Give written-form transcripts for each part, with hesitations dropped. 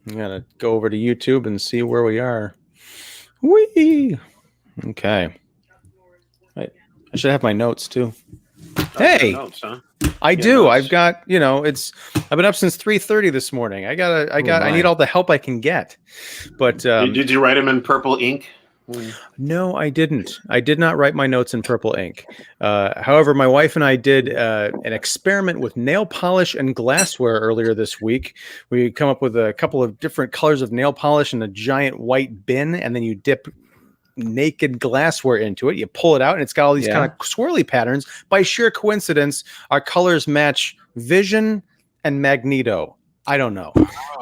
I'm gonna go over to YouTube and see where we are. Whee! Okay. I should have my notes too. Hey, notes, huh? I do. Notes. I've got, I've been up since 3:30 this morning. I need all the help I can get. But did you write them in purple ink? No, I didn't. I did not write my notes in purple ink. However, my wife and I did an experiment with nail polish and glassware earlier this week. We come up with a couple of different colors of nail polish in a giant white bin, and then you dip naked glassware into it. You pull it out, and it's got all these kind of swirly patterns. By sheer coincidence, our colors match Vision and Magneto. I don't know.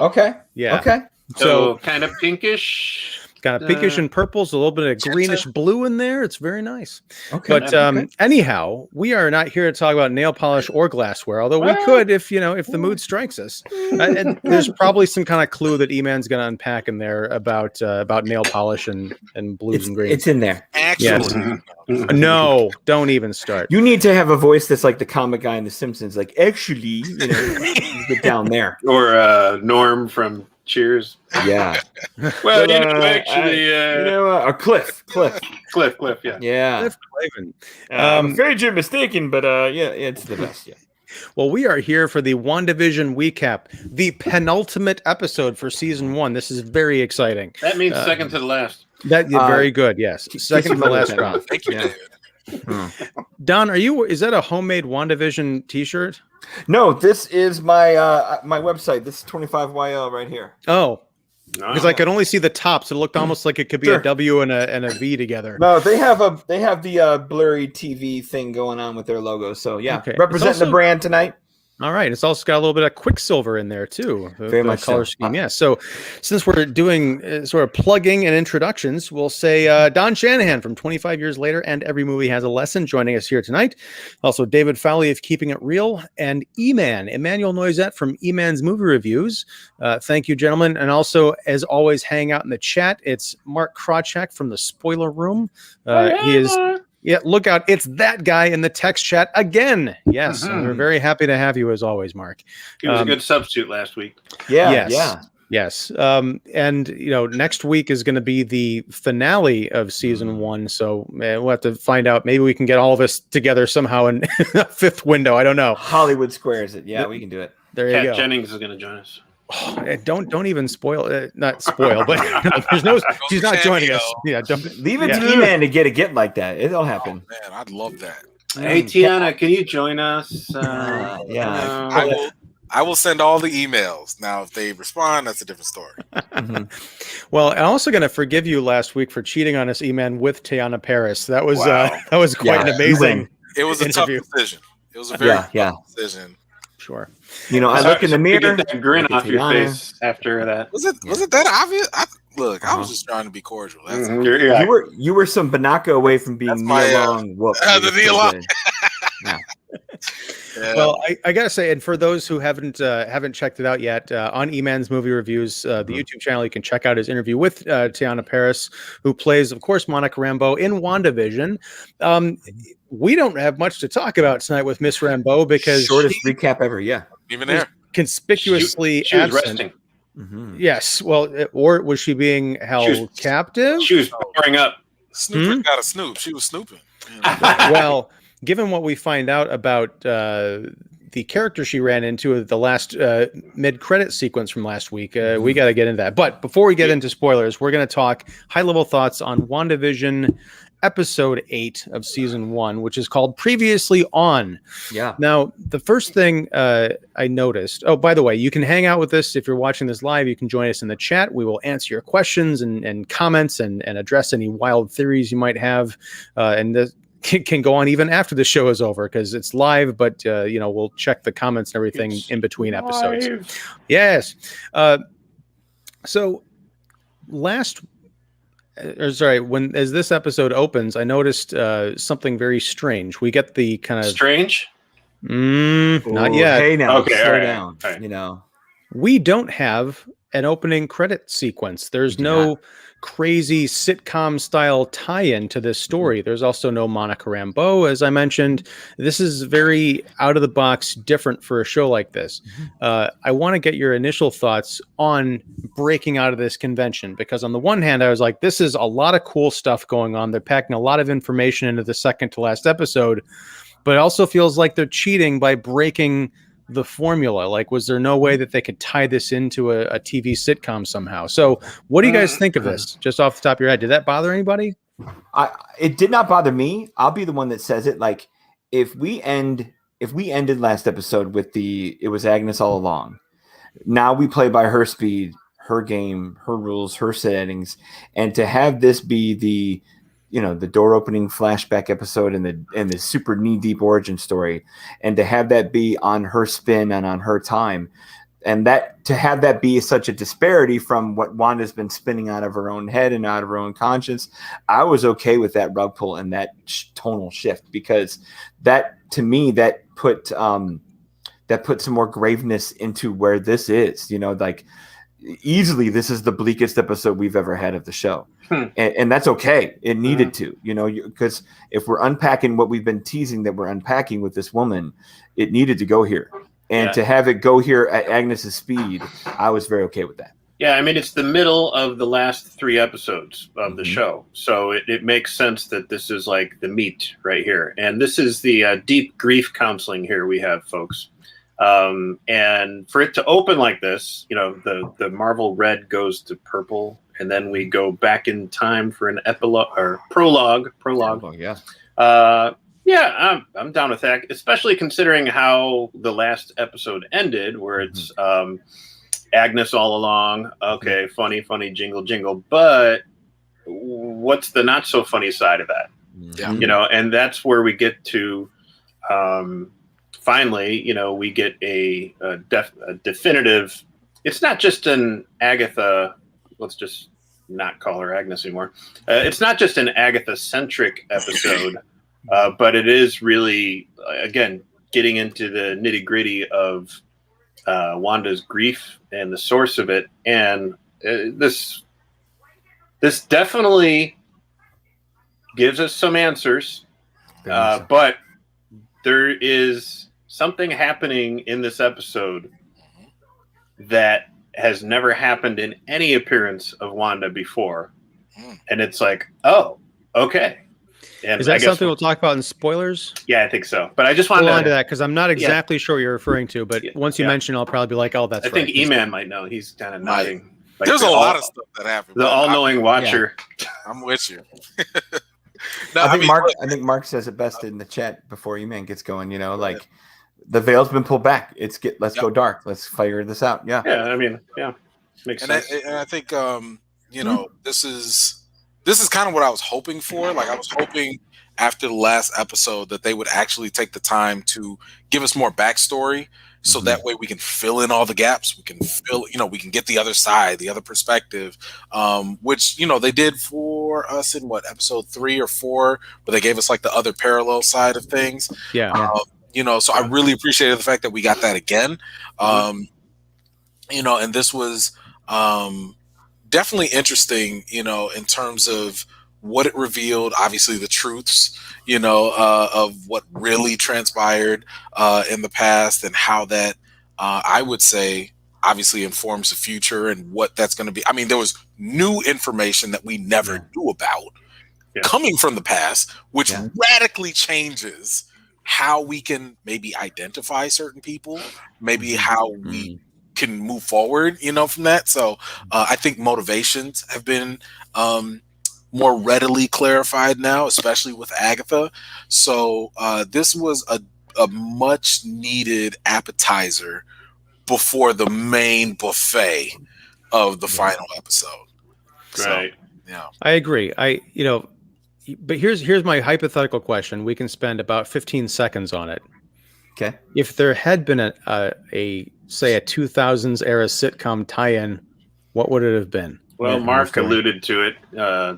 Okay. Yeah. Okay. So kind of pinkish. Kind of pinkish and purples, a little bit of greenish blue in there. It's very nice. Okay. But anyhow, we are not here to talk about nail polish or glassware, although we could if the mood strikes us. And there's probably some kind of clue that E-Man's going to unpack in there about nail polish and blues and greens. It's in there. Actually. Yes. No, don't even start. You need to have a voice that's like the comic guy in The Simpsons. Like, actually, get down there. Or Norm from Cheers. Yeah. Well, actually, or Cliff, yeah. Yeah. Cliff Clavin. I'm afraid you're mistaken, but it's the best. Yeah. Well, we are here for the WandaVision Wecap, the penultimate episode for season 1. This is very exciting. That means second to the last. Very good. Yes, second to the last round. Thank you. Don, is that a homemade WandaVision T-shirt? No, this is my my website. This is 25YL right here. Oh, because I could only see the top, so it looked almost like it could be a W and a V together. No, they have the blurry TV thing going on with their logo. So yeah, representing the brand tonight. All right. It's also got a little bit of Quicksilver in there, too. Very much color scheme. Yeah. So since we're doing sort of plugging and introductions, we'll say Don Shanahan from 25 Years Later and Every Movie Has a Lesson joining us here tonight. Also, David Fowley of Keeping It Real and E-Man, Emmanuel Noisette from E-Man's Movie Reviews. Thank you, gentlemen. And also, as always, hang out in the chat. It's Mark Krawchak from the Spoiler Room. He is... Yeah, look out. It's that guy in the text chat again. Yes, we're very happy to have you as always, Mark. He was a good substitute last week. Yes. And, next week is going to be the finale of season 1. So we'll have to find out. Maybe we can get all of us together somehow in a fifth window. I don't know. Hollywood Squares it. Yeah, we can do it. There you Kat go. Jennings is going to join us. Oh, don't even spoil not spoil, but there's no she's not joining us. Yeah, leave it to E-Man to get like that. It'll happen. Oh, man, I'd love that. Hey Tiana, can you join us? I will send all the emails. Now, if they respond, that's a different story. Well, I'm also going to forgive you last week for cheating on us, E-Man, with Teyana Paris. That was quite an amazing. It was a tough decision. It was a very tough decision. Sure. I look in the mirror. Get that grin off your face after that. Was it that obvious? I was just trying to be cordial. That's you were some Banaka away from being long. The Well, I gotta say, and for those who haven't checked it out yet, on E-Man's Movie Reviews, the YouTube channel, you can check out his interview with Teyana Paris, who plays, of course, Monica Rambeau in WandaVision. We don't have much to talk about tonight with Miss Rambeau because shortest recap ever. Yeah, even there, conspicuously she was absent. resting. Yes, well, or was she being held captive? She was pouring up. Snooper got a snoop. She was snooping. Well, given what we find out about the character she ran into at the last mid-credit sequence from last week, we got to get into that. But before we get into spoilers, we're going to talk high-level thoughts on WandaVision episode 8 of season 1, which is called Previously On. Yeah. Now, the first thing I noticed, by the way, you can hang out with us if you're watching this live. You can join us in the chat. We will answer your questions and comments and address any wild theories you might have. And this can go on even after the show is over because it's live, but we'll check the comments and everything in between episodes. Yes. So as this episode opens, I noticed something very strange. We get the kind of strange. Not yet. Hey, now okay, slow all right. down. All right. We don't have an opening credit sequence. There's no crazy sitcom style tie-in to this story. There's also no Monica Rambeau, as I mentioned. This is very out of the box, different for a show like this. I want to get your initial thoughts on breaking out of this convention, because on the one hand, I was like, this is a lot of cool stuff going on. They're packing a lot of information into the second to last episode, but it also feels like they're cheating by breaking the formula. Like, was there no way that they could tie this into a TV sitcom somehow? So what do you guys think of this, just off the top of your head? Did that bother anybody? It did not bother me. I'll be the one that says it. Like, if we ended last episode with it was Agnes all along. Now we play by her speed, her game, her rules, her settings, and to have this be the door opening flashback episode and the super knee deep origin story, and to have that be on her spin and on her time, and that to have that be such a disparity from what Wanda's been spinning out of her own head and out of her own conscience, I was okay with that rug pull and that tonal shift, because that to me that put some more graveness into where this is. Like, easily this is the bleakest episode we've ever had of the show. And that's okay. It needed to, because if we're unpacking what we've been teasing that we're unpacking with this woman, it needed to go here. And to have it go here at Agnes's speed, I was very okay with that. Yeah, I mean, it's the middle of the last 3 episodes of the show. So it makes sense that this is like the meat right here. And this is the deep grief counseling here we have, folks. And for it to open like this, the Marvel red goes to purple, and then we go back in time for an epilogue or prologue. Yeah. I'm down with that, especially considering how the last episode ended, where it's Agnes all along. Okay, funny, jingle, jingle. But what's the not so funny side of that? Yeah. And that's where we get to. Finally, we get a definitive. It's not just an Agatha. Let's just not call her Agnes anymore. It's not just an Agatha-centric episode, but it is really, again, getting into the nitty-gritty of Wanda's grief and the source of it. And this definitely gives us some answers, but there is something happening in this episode that has never happened in any appearance of Wanda before. And it's like, oh, okay. And is that something we'll talk about in spoilers? Yeah, I think so. But I just wanted to hold on to that, because I'm not exactly sure what you're referring to. But once you mention it, I'll probably be like, oh, that's right. I think E-Man might know. He's kind of nodding. Like, there's a lot of stuff that happened. The all-knowing watcher. Yeah. I'm with you. No, I think Mark says it best in the chat before E-Man gets going. The veil's been pulled back. Let's go dark. Let's figure this out. Yeah. Yeah. I mean, makes sense. I think this is kind of what I was hoping for. Like, I was hoping after the last episode that they would actually take the time to give us more backstory, so that way we can fill in all the gaps. We can we can get the other side, the other perspective, which they did for us in episode 3 or 4, but they gave us like the other parallel side of things. Yeah. So I really appreciated the fact that we got that again. And this was definitely interesting, in terms of what it revealed, obviously the truths, of what really transpired in the past, and how that, I would say, obviously informs the future and what that's going to be. I mean, there was new information that we never knew about coming from the past, which radically changes how we can maybe identify certain people, maybe how we can move forward, from that. So I think motivations have been more readily clarified now, especially with Agatha. So this was a much needed appetizer before the main buffet of the final episode. Right. So, yeah. I agree. But here's my hypothetical question. We can spend about 15 seconds on it. Okay. If there had been a 2000s era sitcom tie-in, what would it have been? Well, Mark alluded to it,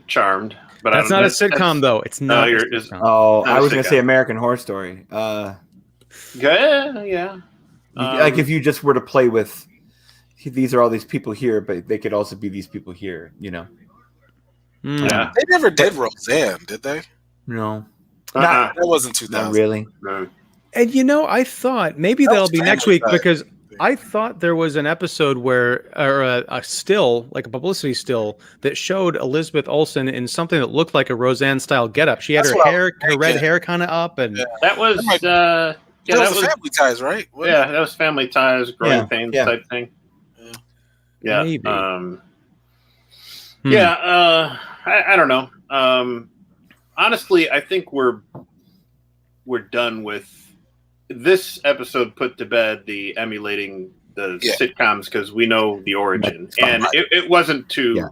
Charmed. But that's not a sitcom, though. It's not. I was going to say American Horror Story. Yeah. Like if you just were to play with, these are all these people here, but they could also be these people here. Yeah. They never did Roseanne, did they? No, That wasn't 2000. not really. No. And I thought maybe That that'll was be next Family week Guy. because I thought there was an episode where, or a still, like a publicity still, that showed Elizabeth Olsen in something that looked like a Roseanne style getup. She had That's her what I hair, was her red thinking. hair kind of up, and That was That was Family Ties, right? yeah, that was Family Ties, Growing Yeah, Pains yeah. type thing. Yeah. Yeah. Maybe. I don't know. Honestly, I think we're done with this episode. Put to bed the emulating the sitcoms because we know the origin, and it wasn't too. Yeah.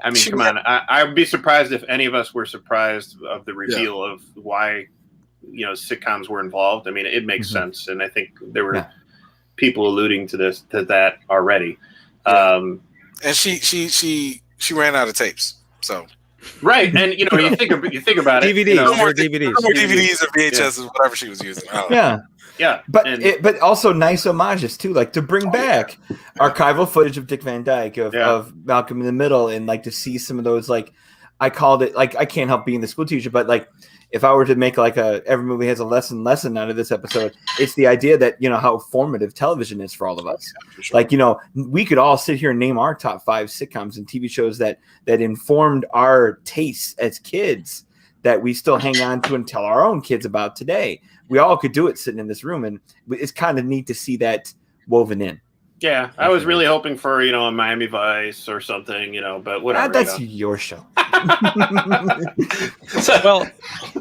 I mean, come on. I would be surprised if any of us were surprised of the reveal of why sitcoms were involved. I mean, it makes sense, and I think there were people alluding to that already. And she ran out of tapes, so. Right, and you think about it. DVDs, No more DVDs, no more DVDs or VHS, whatever she was using. Yeah, but also nice homages too, like to bring back archival footage of Dick Van Dyke of Malcolm in the Middle, and like to see some of those, like I called it, like I can't help being the school teacher, but like if I were to make like every movie has a lesson out of this episode, it's the idea that how formative television is for all of us. For sure. Like we could all sit here and name our top 5 sitcoms and TV shows that informed our tastes as kids that we still hang on to and tell our own kids about today. We all could do it sitting in this room, and it's kind of neat to see that woven in. Yeah, I was really hoping for a Miami Vice or something, but whatever. That's your show. Well,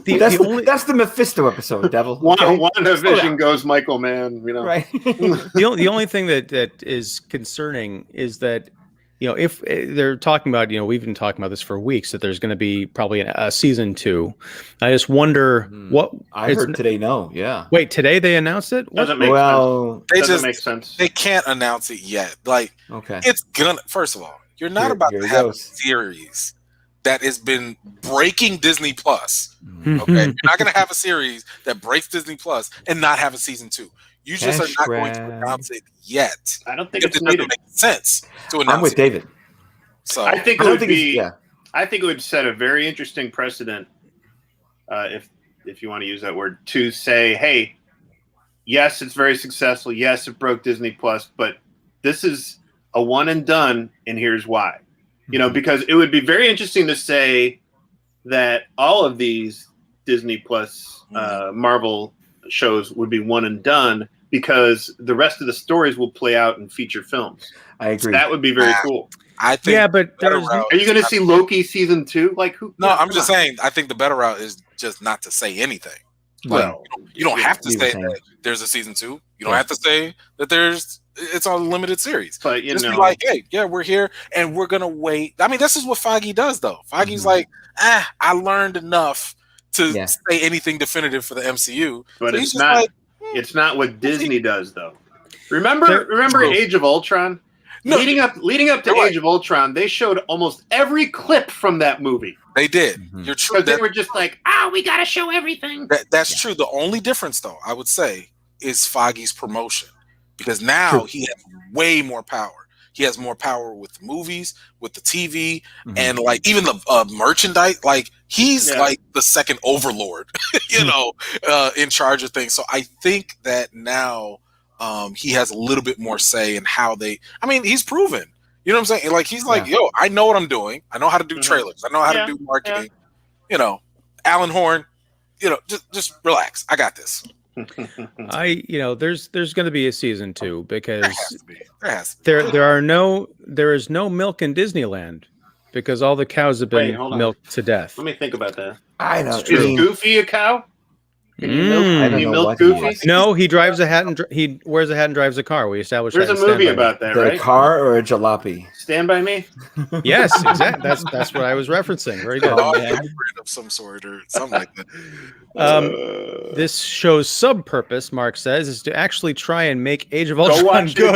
that's the Mephisto episode, Devil. WandaVision goes Michael Mann, Right. the only thing that is concerning is that if they're talking about we've been talking about this for weeks, that there's going to be probably a season 2. I just wonder what I heard today. No, yeah. Wait, today they announced it? Doesn't make sense. Doesn't make sense. They can't announce it yet. Like, okay, it's gonna. First of all, you're not about to have a series that has been breaking Disney Plus. Okay, you're not going to have a series that breaks Disney Plus and not have a season 2. You just are not going to announce it yet. I don't think it doesn't make sense to announce. I'm with David. So I think it would be. I think it would set a very interesting precedent, if you want to use that word, to say, hey, yes, it's very successful. Yes, it broke Disney Plus, but this is a one and done, and here's why. Because it would be very interesting to say that all of these Disney Plus Marvel shows would be one and done, because the rest of the stories will play out in feature films. I agree. That would be very cool. I think. Yeah, but are you going to see Loki season 2? Like who? No, I'm just saying. I think the better route is just not to say anything. Well, you don't have to say that there's a season 2. You don't have to say that it's on a limited series. But just be like, hey, yeah, we're here and we're gonna wait. I mean, this is what Feige does, though. Feige's like, I learned enough to say anything definitive for the MCU. But so it's not. Like, it's not what Disney does, though. Remember Age of Ultron? No, leading up to Age of Ultron, they showed almost every clip from that movie. They did. You're true. Because they were just like, we got to show everything. That's true. The only difference, though, I would say, is Feige's promotion. Because now he has way more power. He has more power with the movies, with the TV, and like even the merchandise. Like he's like the second overlord, in charge of things. So I think that now he has a little bit more say in how they. I mean, he's proven. You know what I'm saying? Like he's like, yo, I know what I'm doing. I know how to do trailers. I know how to do marketing. Alan Horn. Just relax. I got this. There's going to be a season 2 because there is no milk in Disneyland because all the cows have been milked to death. Let me think about that. I know. Is Goofy a cow? Can you milk Goofy? No, he drives a hat and he wears a hat and drives a car. We established there's a movie about that, right? A car or a jalopy? Stand By Me. Yes, exactly. That's what I was referencing. Very good. Of some sort or something like that. This show's sub-purpose, Mark says, is to actually try and make Age of Ultron good. Go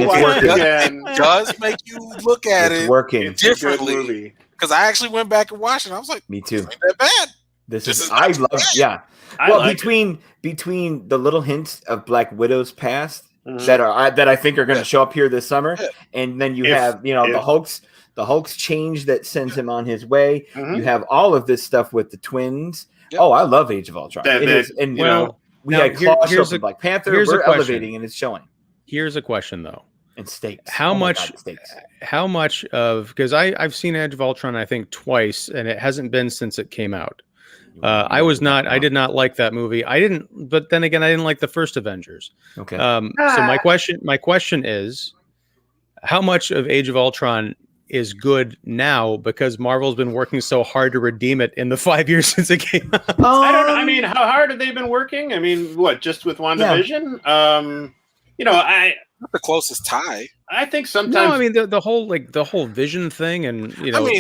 watch it again. It does make you look at it working differently. Because I actually went back and watched it. And I was like, me too. Ain't that bad. This is I love. Yeah. Well, between the little hints of Black Widow's past that I think are going to show up here this summer. And then you have the Hulk's change that sends him on his way. You have all of this stuff with the twins. Oh, I love Age of Ultron. We had Claw show from Black Panther. We're elevating and it's showing. Here's a question though. And stakes. How much of, because I've seen Age of Ultron I think twice, and it hasn't been since it came out. I did not like that movie. But then again, I didn't like the first Avengers. Okay. So my question is, how much of Age of Ultron is good now because Marvel's been working so hard to redeem it in the 5 years since it came out? I don't know. I mean, how hard have they been working? I mean, what, just with WandaVision? Not the closest tie. I think sometimes. No, I mean the whole Vision thing, and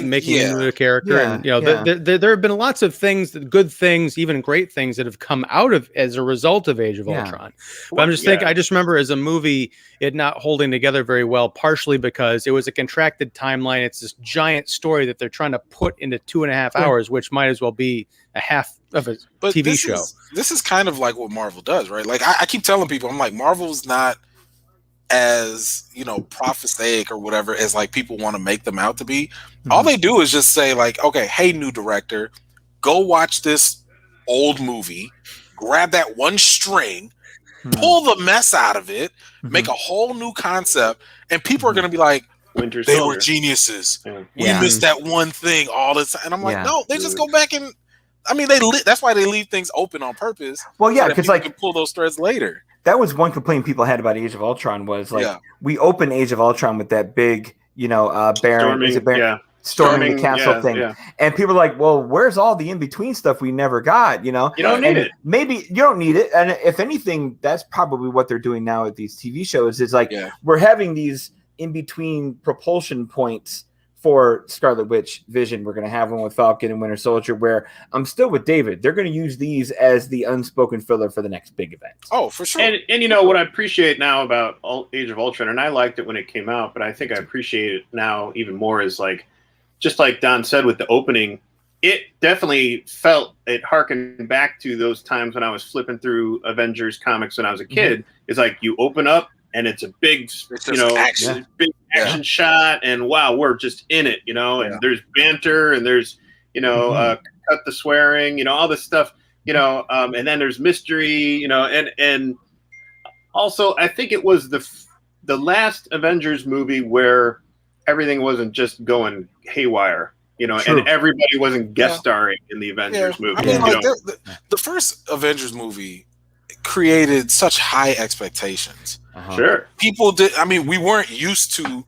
making him into a character, and there have been lots of things, good things, even great things that have come out of as a result of Age of Ultron. But I'm just thinking, I just remember as a movie, it not holding together very well, partially because it was a contracted timeline. It's this giant story that they're trying to put into 2.5 hours, which might as well be a half of a TV show. This is kind of like what Marvel does, right? Like I keep telling people, I'm like, Marvel's not as prophesaic or whatever as like people want to make them out to be. All they do is just say like, okay, hey, new director, go watch this old movie, grab that one string, pull the mess out of it, make a whole new concept, and people are going to be like, they were geniuses. We missed that one thing all the time. And I'm like, no, they just go back and that's why they leave things open on purpose. Well, yeah, because like you can pull those threads later. That was one complaint people had about Age of Ultron was like we opened Age of Ultron with that big, Baron storming the castle thing. Yeah. And people are like, well, where's all the in-between stuff we never got, You don't need it. Maybe you don't need it. And if anything, that's probably what they're doing now with these TV shows. Is like we're having these in-between propulsion points for Scarlet Witch, Vision. We're going to have one with Falcon and Winter Soldier, where I'm still with David. They're going to use these as the unspoken filler for the next big event. Oh, for sure. And what I appreciate now about Age of Ultron, and I liked it when it came out, but I think I appreciate it now even more, is like, just like Don said with the opening, it definitely it harkened back to those times when I was flipping through Avengers comics when I was a kid. It's like you open up, and it's a big, action shot, and wow, we're just in it, and there's banter, and there's, cut the swearing, all this stuff, and then there's mystery, and also I think it was the last Avengers movie where everything wasn't just going haywire, and everybody wasn't guest starring in the Avengers movie. I mean, the first Avengers movie created such high expectations. Sure. People did. I mean, we weren't used to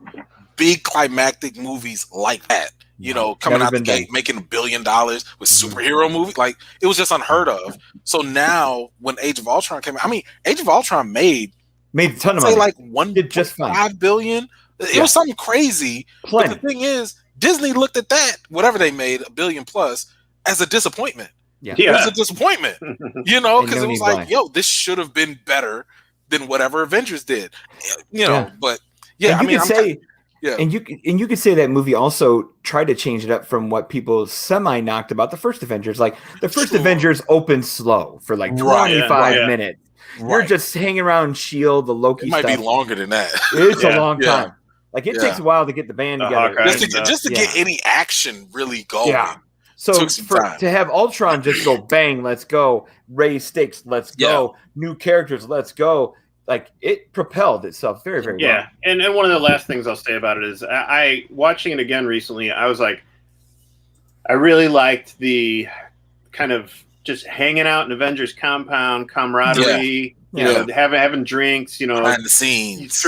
big climactic movies like that. Coming out the gate, making $1 billion with superhero movies. Like, it was just unheard of. So now, when Age of Ultron came out, I mean, Age of Ultron made a ton of money. Like $1.5 billion. It was something crazy. But the thing is, Disney looked at that, whatever they made, $1 billion plus, as a disappointment. It was a disappointment. Because it was like, this should have been better than whatever Avengers did. But and you could say that movie also tried to change it up from what people semi-knocked about the first Avengers. Like the first Avengers opened slow for like 25 minutes. You're just hanging around S.H.I.E.L.D., the Loki stuff. It might be longer than that. It's a long time. Like it takes a while to get the band together. Just to get any action really going. Yeah. So to have Ultron just go bang, let's go, raise stakes, let's go, new characters, let's go. Like it propelled itself very, very well. Yeah, and one of the last things I'll say about it is I watching it again recently, I was like, I really liked the kind of just hanging out in Avengers compound, camaraderie, having drinks, behind the scenes,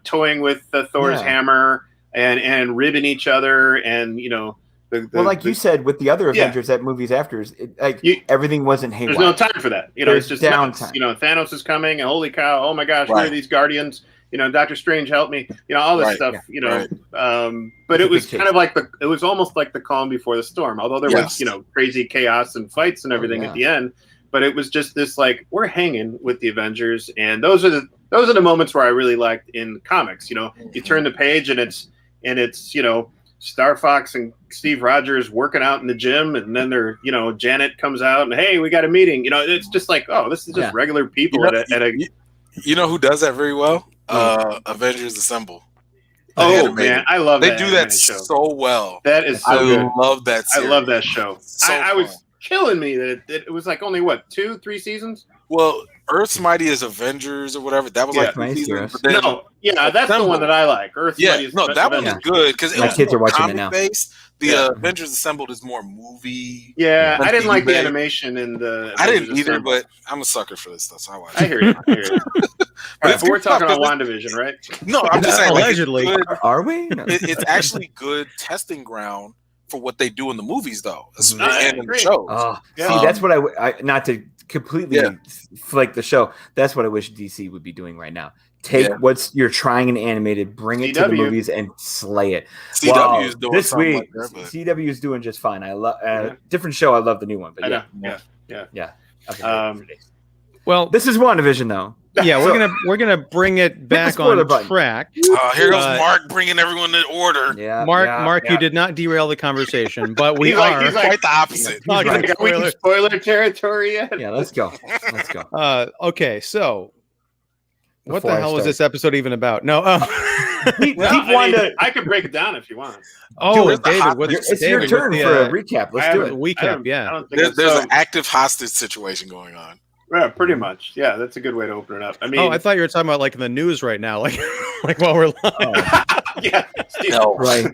toying with Thor's hammer and ribbing each other, and you said with the other Avengers, that movies after, everything wasn't haywire. There's no time for that. It's just downtime. Thanos is coming, and holy cow! Oh my gosh, where are these Guardians? Doctor Strange, help me! All this stuff. But it was kind of like it was almost like the calm before the storm. Although there was crazy chaos and fights and everything at the end, but it was just this like we're hanging with the Avengers, and those are the moments where I really liked in comics. You turn the page and it's Star Fox and Steve Rogers working out in the gym, and then they're, Janet comes out and, hey, we got a meeting. It's just like, oh, this is just regular people at a You know who does that very well? Avengers Assemble. Oh man, I love they that. do that animated show so well. That is so I good. love that series. I love that show. So I was killing me that it was like only what 2-3 seasons. Well, Earth's Mightiest Avengers or whatever, that was like 2 seasons. But then that's the one that I like. Earth's Mightiest. No, that one is good because my kids are watching it now. Based. The Avengers Assembled is more movie. Yeah, I didn't like the animation in the. I didn't either, but I'm a sucker for this stuff, so I watch it. I hear you. But we're talking about WandaVision, right? No, I'm just saying. Allegedly, are we? No. It's actually good testing ground for what they do in the movies, though, and in the shows. See, that's what I not to completely flake the show. That's what I wish DC would be doing right now. Take what's you're trying and animated, bring it to the movies, and slay it. CW is doing this week. Like that, CW is doing just fine. I love different show. I love the new one, but yeah. Well, this is WandaVision though. Yeah, we're gonna bring it back on track. Here goes Mark bringing everyone in order. Yeah, Mark, you did not derail the conversation, but we he's are quite the opposite. Are we in spoiler territory yet? Yeah, let's go. Okay, so what the hell was this episode even about? No, Wanda. I could break it down if you want. Oh, David, it's your turn for a recap. Let's do it. Recap, yeah. There's an active hostage situation going on. Yeah, pretty much. Yeah, that's a good way to open it up. I mean, I thought you were talking about like in the news right now, like while we're live. Yeah, no, right.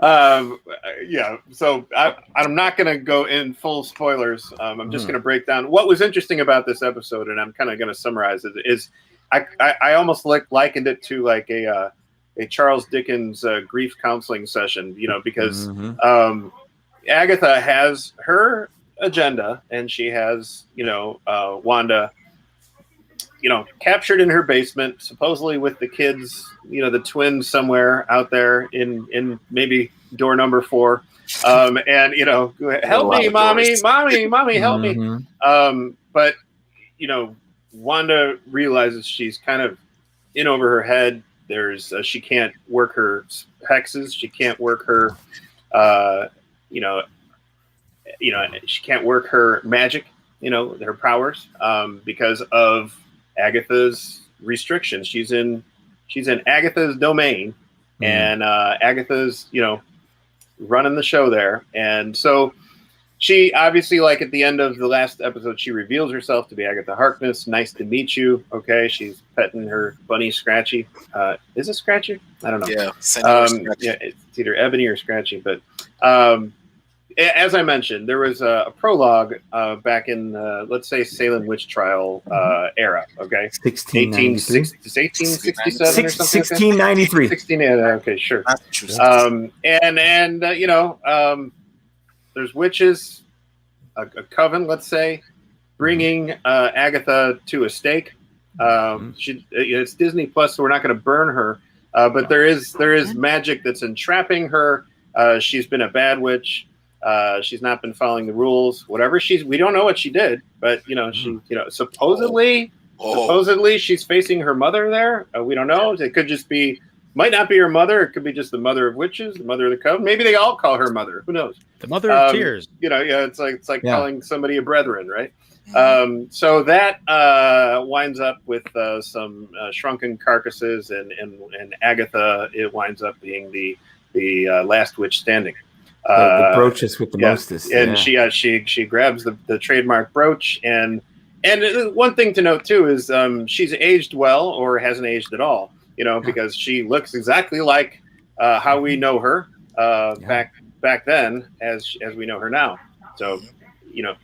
Yeah. So I'm not going to go in full spoilers. I'm just going to break down what was interesting about this episode, and I'm kind of going to summarize it. Is I almost likened it to like a Charles Dickens grief counseling session, because Agatha has her agenda, and she has Wanda captured in her basement, supposedly with the kids, the twins somewhere out there in maybe door number 4, and help me, mommy, help me. But Wanda realizes she's kind of in over her head. There's she can't work her hexes, she can't work her she can't work her magic, her powers, because of Agatha's restrictions. She's in Agatha's domain, and Agatha's, running the show there. And so she obviously, like at the end of the last episode, she reveals herself to be Agatha Harkness. Nice to meet you. Okay. She's petting her bunny Scratchy. Is it Scratchy? I don't know. Yeah. Yeah. It's either Ebony or Scratchy, but, as I mentioned, there was a prologue back in, let's say, Salem witch trial era. Okay, 1867 or something. 1693. 16. Okay, sure. There's witches, a coven, let's say, bringing Agatha to a stake. It's Disney Plus, so we're not going to burn her. But there is magic that's entrapping her. She's been a bad witch. She's not been following the rules. Whatever we don't know what she did, but she, supposedly she's facing her mother there. We don't know. It could just might not be her mother. It could be just the mother of witches, the mother of the coven. Maybe they all call her mother. Who knows? The mother of tears. It's like calling somebody a brethren, right? So that winds up with some shrunken carcasses, and Agatha. It winds up being the last witch standing. The brooches with the mostest, and she grabs the trademark brooch, and one thing to note too is she's aged well or hasn't aged at all, because she looks exactly like how we know her back then as we know her now. So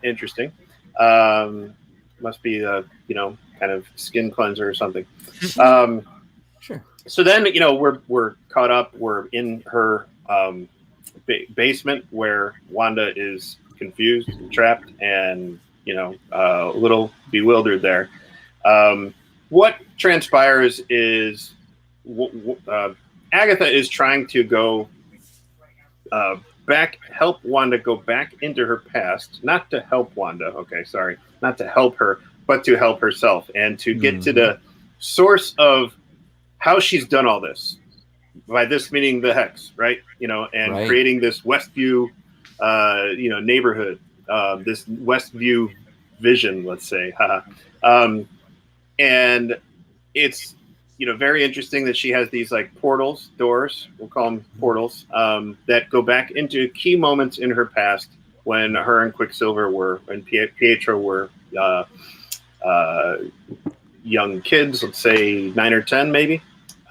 interesting. Must be kind of skin cleanser or something. Sure. So then we're caught up. We're in her basement where Wanda is confused and trapped and a little bewildered there. What transpires is Agatha is trying to go help Wanda go back into her past, not to help Wanda, not to help her, but to help herself and to get to the source of how she's done all this. By this meaning the hex, right? Creating this Westview, neighborhood, this Westview vision, let's say. and it's very interesting that she has these like doors, we'll call them portals, that go back into key moments in her past when her and Quicksilver and Pietro were young kids, let's say 9 or 10 maybe,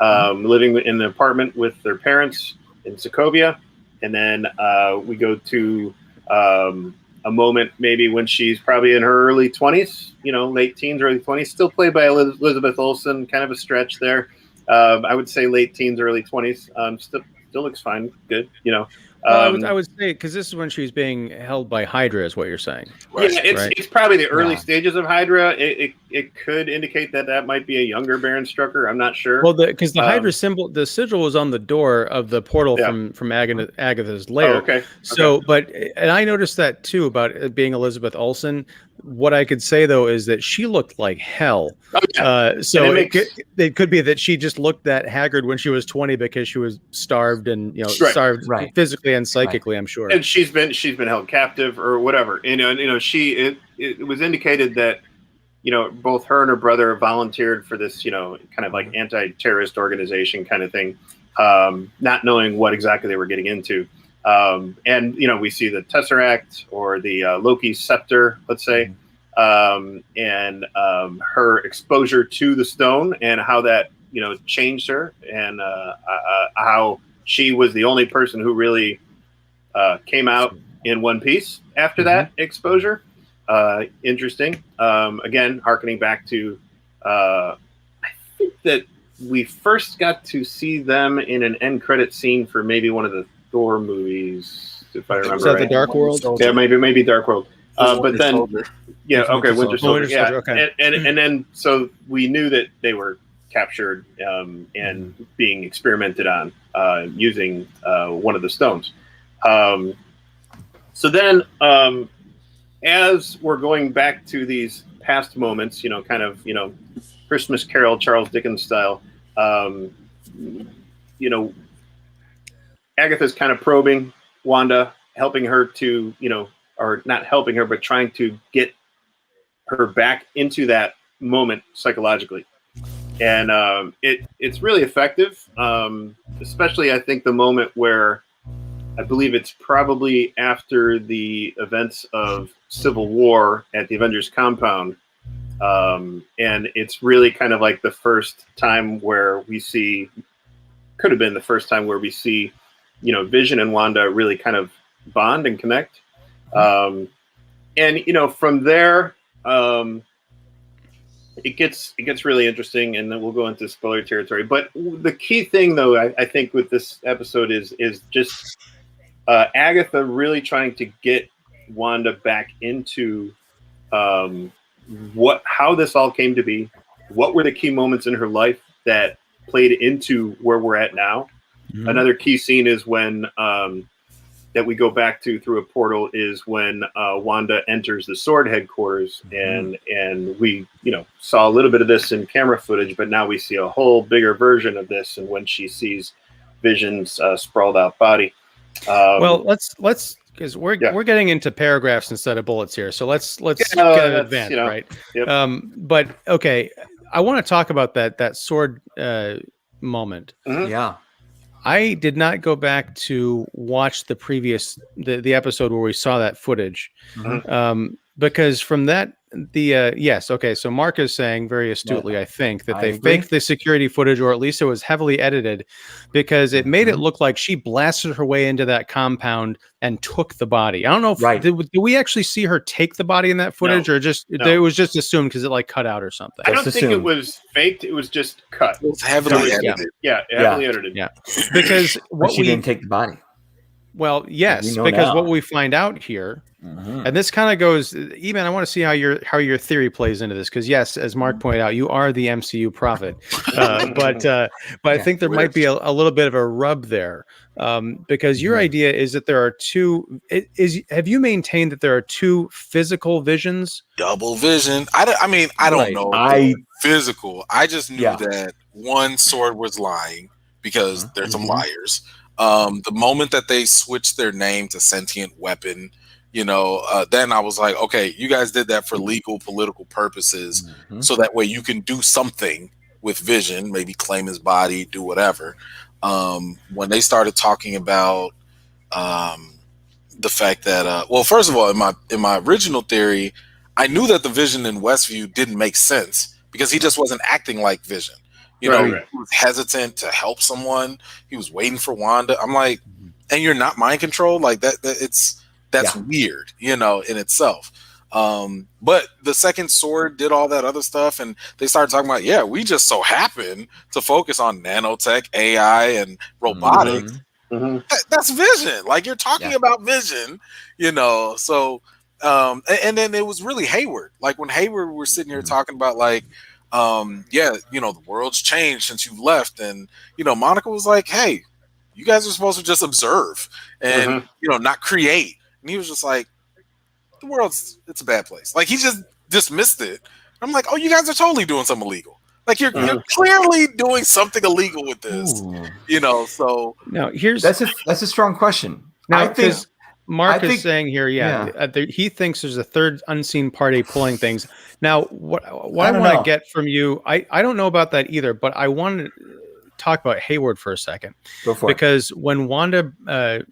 living in an apartment with their parents in Sokovia. And then we go to a moment maybe when she's probably in her early 20s, late teens, early 20s, still played by Elizabeth Olsen, kind of a stretch there. I would say late teens, early 20s. Still looks fine, good, Well, I would say, because this is when she's being held by Hydra, is what you're saying. Right. Yeah, it's probably the early stages of Hydra. It could indicate that might be a younger Baron Strucker. I'm not sure. Well, because the Hydra symbol, the sigil was on the door of the portal from Agatha's lair. Oh, okay. So, and I noticed that too about it being Elizabeth Olsen. What I could say though is that she looked like hell. Oh, yeah. So it could be that she just looked that haggard when she was 20 because she was starved and starved physically and psychically. I'm sure. And she's been held captive or whatever. It was indicated that both her and her brother volunteered for this kind of like anti-terrorist organization kind of thing, not knowing what exactly they were getting into. And we see the Tesseract or the Loki's scepter, let's say, and her exposure to the stone and how that changed her, and how she was the only person who really came out in one piece after that exposure. Interesting. Again, harkening back to I think that we first got to see them in an end credit scene for maybe one of the Thor movies, if I remember right. Is that the Dark World? Yeah, maybe Dark World. But then, Soldier. Winter Soldier. Yeah, okay. And then so we knew that they were captured and being experimented on using one of the stones. So then, as we're going back to these past moments, kind of Christmas Carol, Charles Dickens style, Agatha's kind of probing Wanda, helping her to, or not helping her, but trying to get her back into that moment psychologically. And it's really effective, especially, I think, the moment where I believe it's probably after the events of Civil War at the Avengers compound. And it's really kind of like the first time where we see, could have been the first time where we see, Vision and Wanda really kind of bond and connect. And, from there, it gets really interesting, and then we'll go into spoiler territory. But the key thing, though, I think with this episode is just Agatha really trying to get Wanda back into how this all came to be. What were the key moments in her life that played into where we're at now? Mm-hmm. Another key scene is when that we go back to through a portal is when Wanda enters the Sword headquarters, and we saw a little bit of this in camera footage, but now we see a whole bigger version of this, and when she sees Vision's sprawled out body. Well, let's because we're getting into paragraphs instead of bullets here, so let's get an advance, right? Yep. But okay, I want to talk about that sword moment. Mm-hmm. Yeah. I did not go back to watch the episode where we saw that footage, because from that so Mark is saying very astutely, I think, that they faked the security footage, or at least it was heavily edited, because it made it look like she blasted her way into that compound and took the body. I don't know if did we actually see her take the body in that footage, or just it was just assumed because it like cut out or something. I don't think it was faked. It was just cut. It was heavily edited. Yeah, heavily edited. Yeah, because she didn't take the body. Well, yes, because what we find out here, and this kind of goes, Evan, I want to see how your theory plays into this, because yes, as Mark pointed out, you are the MCU prophet, but I think there might be a little bit of a rub there, because your idea is that there are two. Have you maintained that there are two physical visions? Double vision. I don't know. Physical. I just knew that one sword was lying because there's some liars. The moment that they switched their name to Sentient Weapon, then I was like, okay, you guys did that for legal, political purposes, so that way you can do something with Vision, maybe claim his body, do whatever. When they started talking about the fact that, well, first of all, in my original theory, I knew that the Vision in Westview didn't make sense because he just wasn't acting like Vision. He was hesitant to help someone. He was waiting for Wanda. I'm like, and you're not mind controlled like that. That's weird, in itself. But the second Sword did all that other stuff, and they started talking about, we just so happen to focus on nanotech, AI, and robotics. That's Vision. Like, you're talking about Vision, So, and then it was really Hayward. Like, when Hayward were sitting here talking about, like, the world's changed since you left, and Monica was like, hey, you guys are supposed to just observe and not create. And he was just like, it's a bad place. Like, he just dismissed it. I'm like, oh, you guys are totally doing something illegal. Like, you're clearly doing something illegal with this. So now that's a strong question. Now, because Mark is saying here, he thinks there's a third unseen party pulling things. Now, what I want to get from you, I don't know about that either, but I want to talk about Hayward for a second. Go for it. Because when Wanda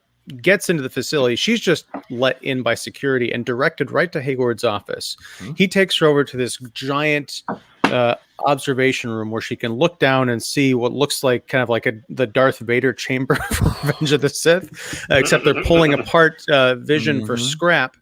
gets into the facility, she's just let in by security and directed right to Hayward's office. He takes her over to this giant observation room where she can look down and see what looks like kind of like the Darth Vader chamber for Revenge of the Sith, except they're pulling apart Vision for scrap.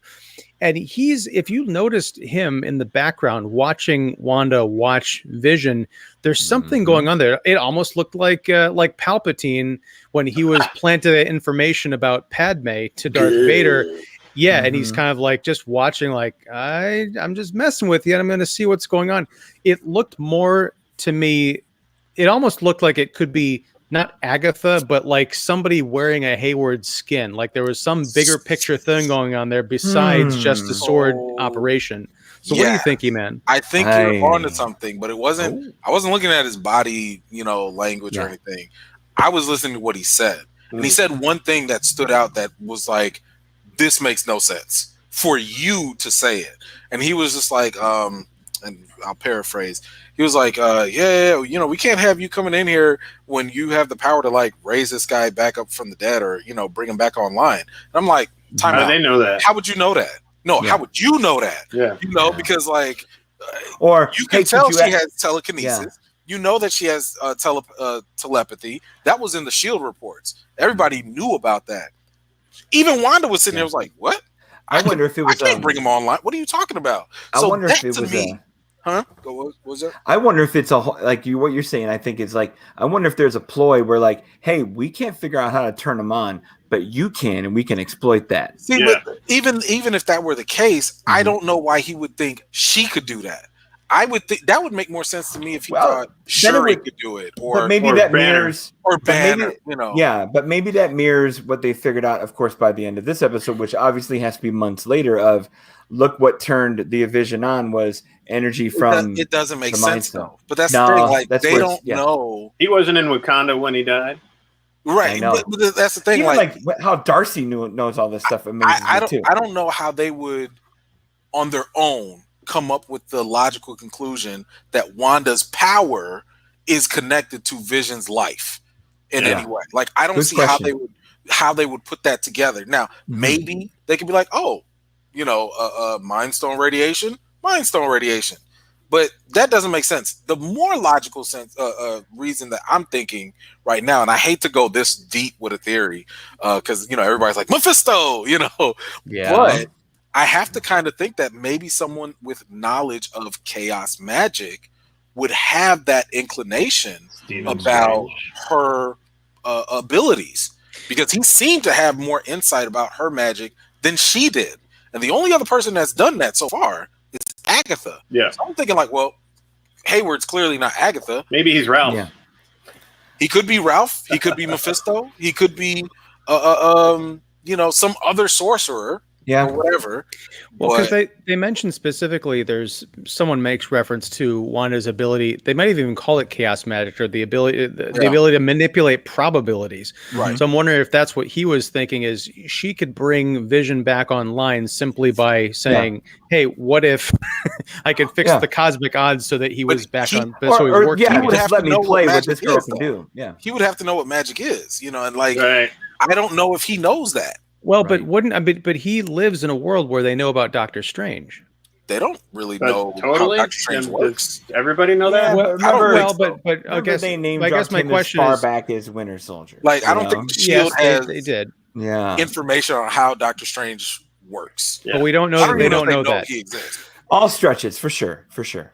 And if you noticed him in the background watching Wanda watch Vision, there's something going on there. It almost looked like Palpatine when he was planted information about Padme to Darth Vader. Yeah, and he's kind of like just watching, like, I'm just messing with you, and I'm going to see what's going on. It looked more to me, it almost looked like it could be not Agatha, but like somebody wearing a Hayward skin. Like there was some bigger picture thing going on there besides just the Sword operation. So what do you think, E-Man? I think you're onto something, but it wasn't. I wasn't looking at his body, language or anything. I was listening to what he said, and he said one thing that stood out that was like, "This makes no sense for you to say it." And he was just like, and I'll paraphrase. He was like, we can't have you coming in here when you have the power to like raise this guy back up from the dead or, bring him back online. And I'm like, how do they know that? How would you know that? No, how would you know that? Yeah. Because like, or you can tell she has telekinesis. You know that she has telepathy. That was in the SHIELD reports. Everybody knew about that. Even Wanda was sitting there was like, what? I wonder if it was. I can't bring him online. What are you talking about? I wonder if it was. What was that? I wonder if it's what you're saying. I think it's like, I wonder if there's a ploy where like, hey, we can't figure out how to turn them on, but you can, and we can exploit that. See, but even if that were the case, I don't know why he would think she could do that. I would think that would make more sense to me if he thought Shuri could do it, or maybe that mirrors or Banner, Yeah, but maybe that mirrors what they figured out, of course, by the end of this episode, which obviously has to be months later. Of look, what turned the Vision on was energy from. It doesn't make sense though. But that's the thing. Like they don't know. He wasn't in Wakanda when he died. Right, but that's the thing. Even like how Darcy knows all this stuff. I don't know how they would, on their own, come up with the logical conclusion that Wanda's power is connected to Vision's life in any way. Like I don't see how they would put that together. Now maybe they could be like, Mind Stone radiation, but that doesn't make sense. The more logical reason that I'm thinking right now, and I hate to go this deep with a theory, because everybody's like Mephisto, but I have to kind of think that maybe someone with knowledge of chaos magic would have that inclination about her abilities, because he seemed to have more insight about her magic than she did. And the only other person that's done that so far is Agatha. Yeah. So I'm thinking like, well, Hayward's clearly not Agatha. Maybe he's Ralph. Yeah. He could be Ralph. He could be Mephisto. He could be, some other sorcerer Yeah. or whatever. Well, because But they mentioned specifically, someone makes reference to Wanda's ability. They might even call it chaos magic, or the ability to manipulate probabilities. Right. So I'm wondering if that's what he was thinking, is she could bring Vision back online simply by saying, "Hey, what if I could fix the cosmic odds so that he was back on?" So he was working. He would would have let to me know play what what this magic girl is, can though. do. Yeah. he would have to know what magic is, and like Right. I don't know if he knows that. Well, but but he lives in a world where they know about Doctor Strange. They don't really But know totally, how Doctor Strange works. does everybody know Yeah, that? but remember, but I guess they name I guess dropped my him question as far is, back as Winter Soldier. Like, I you don't know? think the Shield has they did, information on how Doctor Strange works. but we don't know. I don't They even don't know know that. he exists. All stretches for sure.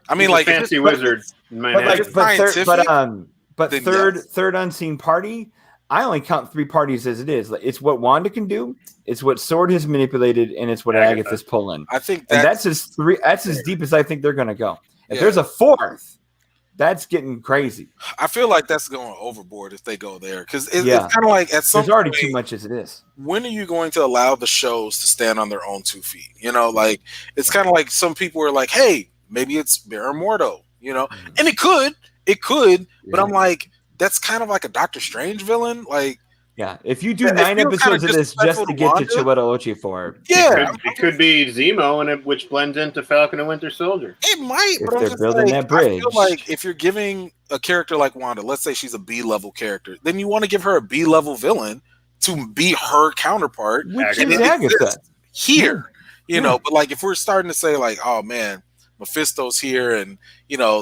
I mean, He's like a fancy if wizard in Manhattan. But then third unseen party. I only count 3 parties as it is. Like, it's what Wanda can do, it's what Sword has manipulated, and it's what Agatha's pulling. I think that's as deep as I think they're gonna go. If Yeah. there's a 4th, that's getting crazy. I feel like that's going overboard if they go there, because it's kind of like at some there's already point, too much as it is. when are you going to allow the shows to stand on their own 2 feet? Like it's kind of like some people are like, hey, maybe it's Baramordo, and it could, but I'm like, that's kind of like a Doctor Strange villain. Like, yeah, if you do 9 episodes of this just to get to Chiwetel Ejiofor, it could be Zemo, which blends into Falcon and Winter Soldier. It might, if but they're building that bridge. I feel like if you're giving a character like Wanda, let's say she's a B-level character, then you want to give her a B-level villain to be her counterpart, which is Agatha here. But like if we're starting to say like, oh man, Mephisto's here, and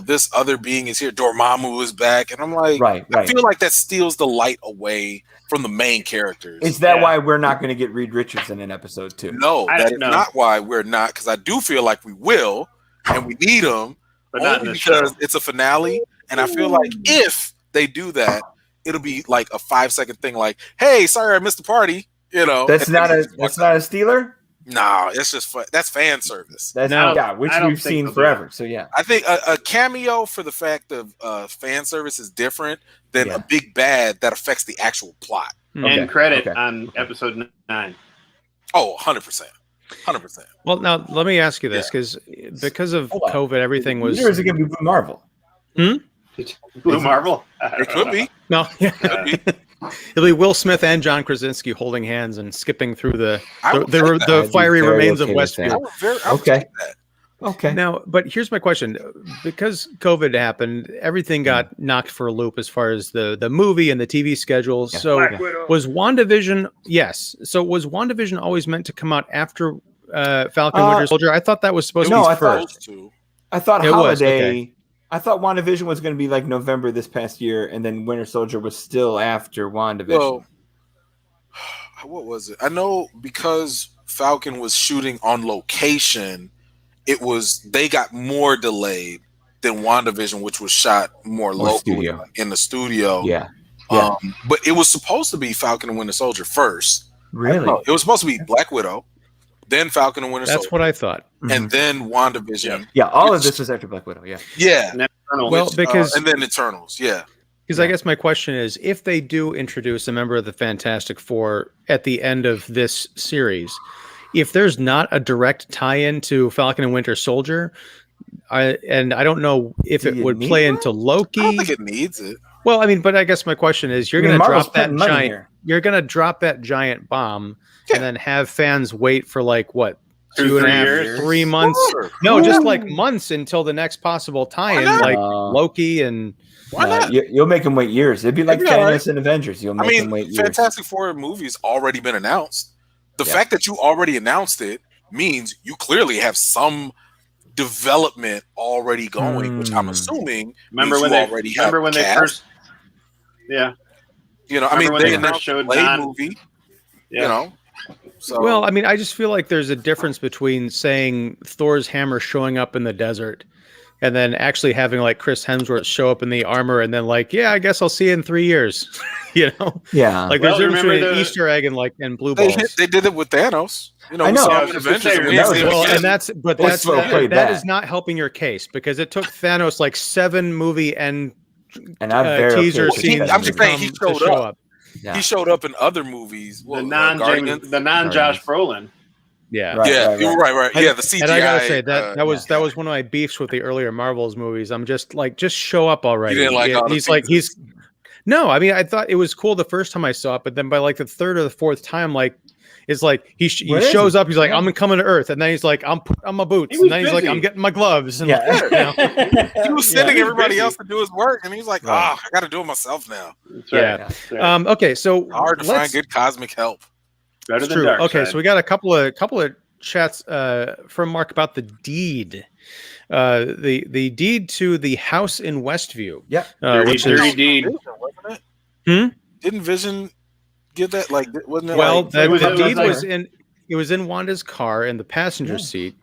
this other being is here, Dormammu is back, and I'm like, right. I feel like that steals the light away from the main characters. Is that why we're not going to get Reed Richards in episode 2? No, that is not why we're not, because I do feel like we will, and we need them, but only not in because it's a finale, and I feel like if they do that, it'll be like a 5-second thing, like, hey, sorry I missed the party, That's not a stealer. No, it's just fun. That's fan service. That's which we've seen forever. So yeah, I think a cameo for the fact of fan service is different than a big bad that affects the actual plot. And credit on episode 9. Oh, 100%. 100%. Well, now let me ask you this, because of COVID, everything was. Is it going to be Blue Marvel? Blue Marvel? It could be. No, Could be. It'll be Will Smith and John Krasinski holding hands and skipping through the fiery remains of Westview. Okay. Now, but here's my question: because COVID happened, everything got knocked for a loop as far as the movie and the TV schedule. Yeah. So was WandaVision? Yes. So was WandaVision always meant to come out after Falcon Winter Soldier? I thought that was supposed to be first. I thought holiday. I thought WandaVision was going to be like November this past year, and then Winter Soldier was still after WandaVision. Well, what was it? I know because Falcon was shooting on location, they got more delayed than WandaVision, which was shot more locally in the studio. Yeah. But it was supposed to be Falcon and Winter Soldier first. Really? It was supposed to be Black Widow, then Falcon and Winter Soldier. That's what I thought. And then WandaVision. Yeah, all of this was after Black Widow. Yeah. Well, because and then Eternals. Yeah. Because I guess my question is, if they do introduce a member of the Fantastic Four at the end of this series, if there's not a direct tie-in to Falcon and Winter Soldier, I don't know if it would play into Loki. I don't think it needs it. Well, I mean, but I guess my question is, you're going to drop that giant. You're going to drop that giant bomb, and then have fans wait for like what? 2.5 years, 3 months? No, just like months until the next possible tie-in, like Loki and. Why not? You'll make them wait years. It'd be like Thanos and Avengers. You'll make them wait years. Fantastic Four movie's already been announced. The fact that you already announced it means you clearly have some development already going, which I'm assuming. Remember when they first? Yeah. I mean, they announced the Blade movie. Yeah. So. Well, I mean, I just feel like there's a difference between saying Thor's hammer showing up in the desert and then actually having like Chris Hemsworth show up in the armor and then like, yeah, I guess I'll see you in 3 years. Yeah. Like there's a difference between an Easter egg and like and blue balls. They did it with Thanos. I know. That is not helping your case because it took Thanos like 7 movie and teaser scenes. I'm just saying he showed up. Yeah. He showed up in other movies. The non Josh Brolin. Yeah. Right, yeah, right, right. right. Yeah, the CGI. And I gotta say that was one of my beefs with the earlier Marvels movies. I'm just like, just show up already. You didn't like all the he's no. I mean, I thought it was cool the first time I saw it, but then by like the third or the fourth time, like it's like he shows up. He's like, I'm coming to Earth, and then he's like, I'm putting on my boots, and then he's like, I'm getting my gloves. And he was sending everybody else to do his work, and he's like, I got to do it myself now. That's right. Okay, so hard to find good cosmic help. Better than true. dark Okay, side. so we got a couple of chats from Mark about the deed. The deed to the house in Westview. Yeah. Dirty deed. Wasn't it? Didn't Vision get that? Like, wasn't it? Well, like, the deed was in Wanda's car in the passenger seat.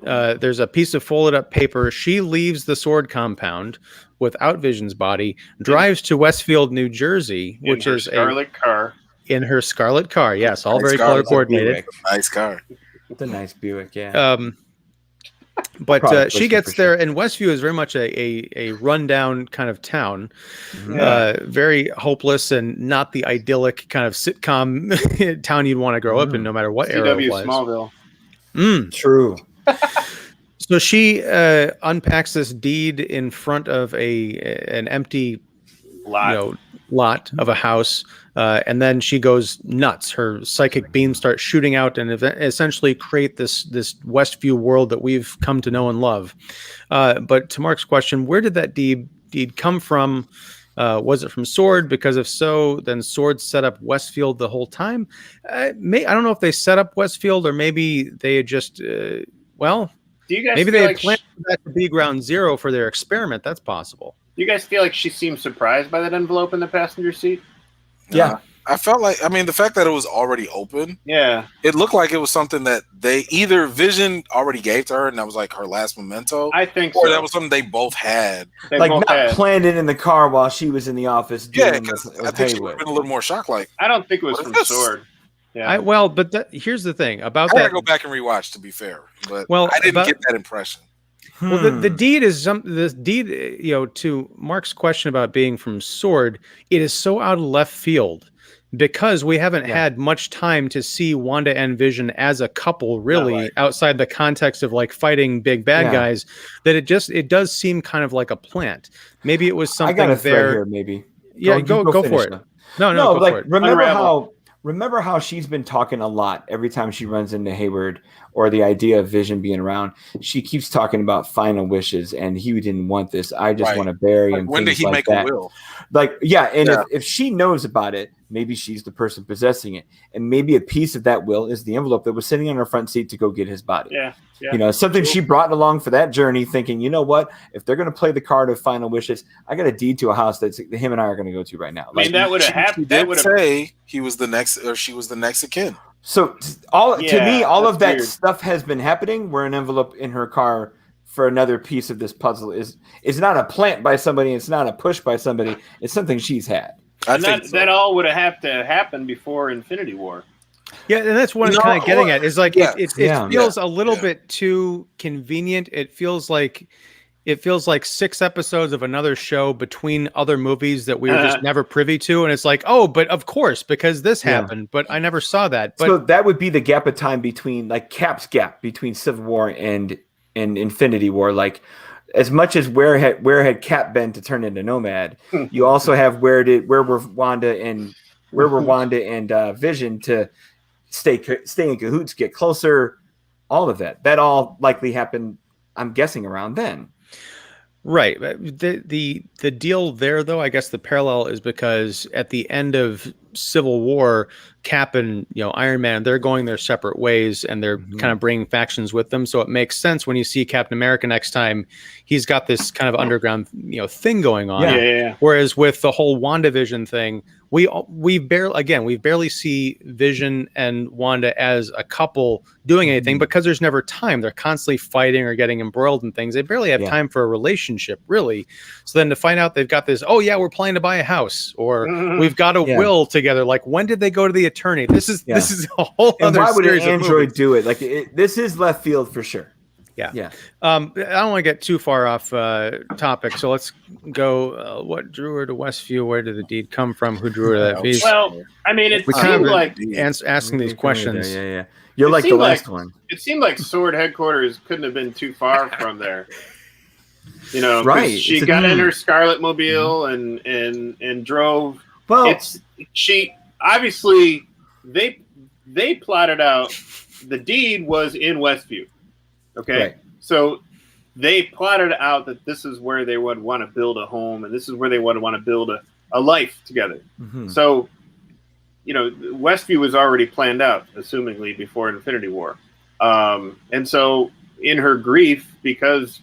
There's a piece of folded up paper. She leaves the sword compound without Vision's body, drives to Westfield, New Jersey, which is scarlet car. In her scarlet car. Yes, all Nice very car. color coordinated. Nice car. It's a nice Buick, yeah. But she gets there, and Westview is very much a rundown kind of town, very hopeless and not the idyllic kind of sitcom town you'd want to grow up in, no matter what era it was. Smallville. True. So she unpacks this deed in front of an empty lot of a house, and then she goes nuts. Her psychic beams start shooting out and essentially create this Westview world that we've come to know and love. But to Mark's question, where did that deed come from? Was it from Sword? Because if so, then Sword set up Westfield the whole time. I don't know if they set up Westfield, or maybe they had just Do you guys maybe feel they had like planned that to be ground zero for their experiment. That's possible. you guys feel like she seemed surprised by that envelope in the passenger seat? Yeah. I felt like, the fact that it was already open, it looked like it was something that they either Vision already gave to her, and that was like her last memento. I think or so. that was something they both had. They like both not had. planned it in the car while she was in the office. Yeah, dealing because with I think she would Haywood. have been a little more shocked. Like, I don't think it was What from is this? Sword. Yeah. But here's the thing about I gotta that. go back and rewatch, to be fair, but Well, I didn't get that impression. Well, the deed is this deed, to Mark's question about being from Sword, it is so out of left field because we haven't had much time to see Wanda and Vision as a couple, really, outside the context of like fighting big bad guys, that it does seem kind of like a plant. Maybe it was something I got a thread there. here, maybe. Go for it. Now. No, No, go like for it. remember how she's been talking a lot every time she runs into Hayward or the idea of Vision being around. She keeps talking about final wishes and he didn't want this. I just want to bury him. When did he make a will? Like, if she knows about it, maybe she's the person possessing it. And maybe a piece of that will is the envelope that was sitting on her front seat to go get his body. Yeah. Something she brought along for that journey, thinking, you know what? If they're going to play the card of final wishes, I got a deed to a house that him and I are going to go to right now. I mean, that would have happened. That would say he was the next, or she was the next of kin. So to me, all of that weird. stuff has been happening where an envelope in her car for another piece of this puzzle is not a plant by somebody. It's not a push by somebody. It's something she's had. That all would have to happen before Infinity War. Yeah, and that's what I'm kind of getting at. Is like it feels a little bit too convenient. It feels like 6 episodes of another show between other movies that we were just never privy to, and it's like, oh, but of course because this happened, but I never saw that. But so that would be the gap of time between like Cap's gap between Civil War and Infinity War. Like as much as where had Cap been to turn into Nomad, you also have where were Wanda and Vision to stay in cahoots, get closer, all of that all likely happened, I'm guessing, around then. Right. The deal there, though, I guess the parallel is because at the end of Civil War, Cap and Iron Man, they're going their separate ways and they're kind of bringing factions with them. So it makes sense when you see Captain America next time, he's got this kind of underground thing going on. Yeah. Whereas with the whole WandaVision thing, we barely see Vision and Wanda as a couple doing anything because there's never time. They're constantly fighting or getting embroiled in things. They barely have time for a relationship, really. So then to find out they've got this, we're planning to buy a house, or we've got a will together. Like, when did they go to the attorney? This is a whole other. Why would an series of android movies. do it? Like this is left field for sure. Yeah. I don't want to get too far off topic, so let's go. What drew her to Westview? Where did the deed come from? Who drew her to that piece? Well, I mean, it We kind seemed of like asking these questions. Yeah. You're It like the seemed last like- one. it seemed like Sword headquarters couldn't have been too far from there. You know, 'cause Right. she It's a- got in her Scarlet Mobile and drove. Well, She obviously they plotted out the deed was in Westview. Okay. Right. So they plotted out that this is where they would want to build a home and this is where they would want to build a life together. mhm. So, you know, Westview was already planned out, assumingly, before Infinity War. And so in her grief, because,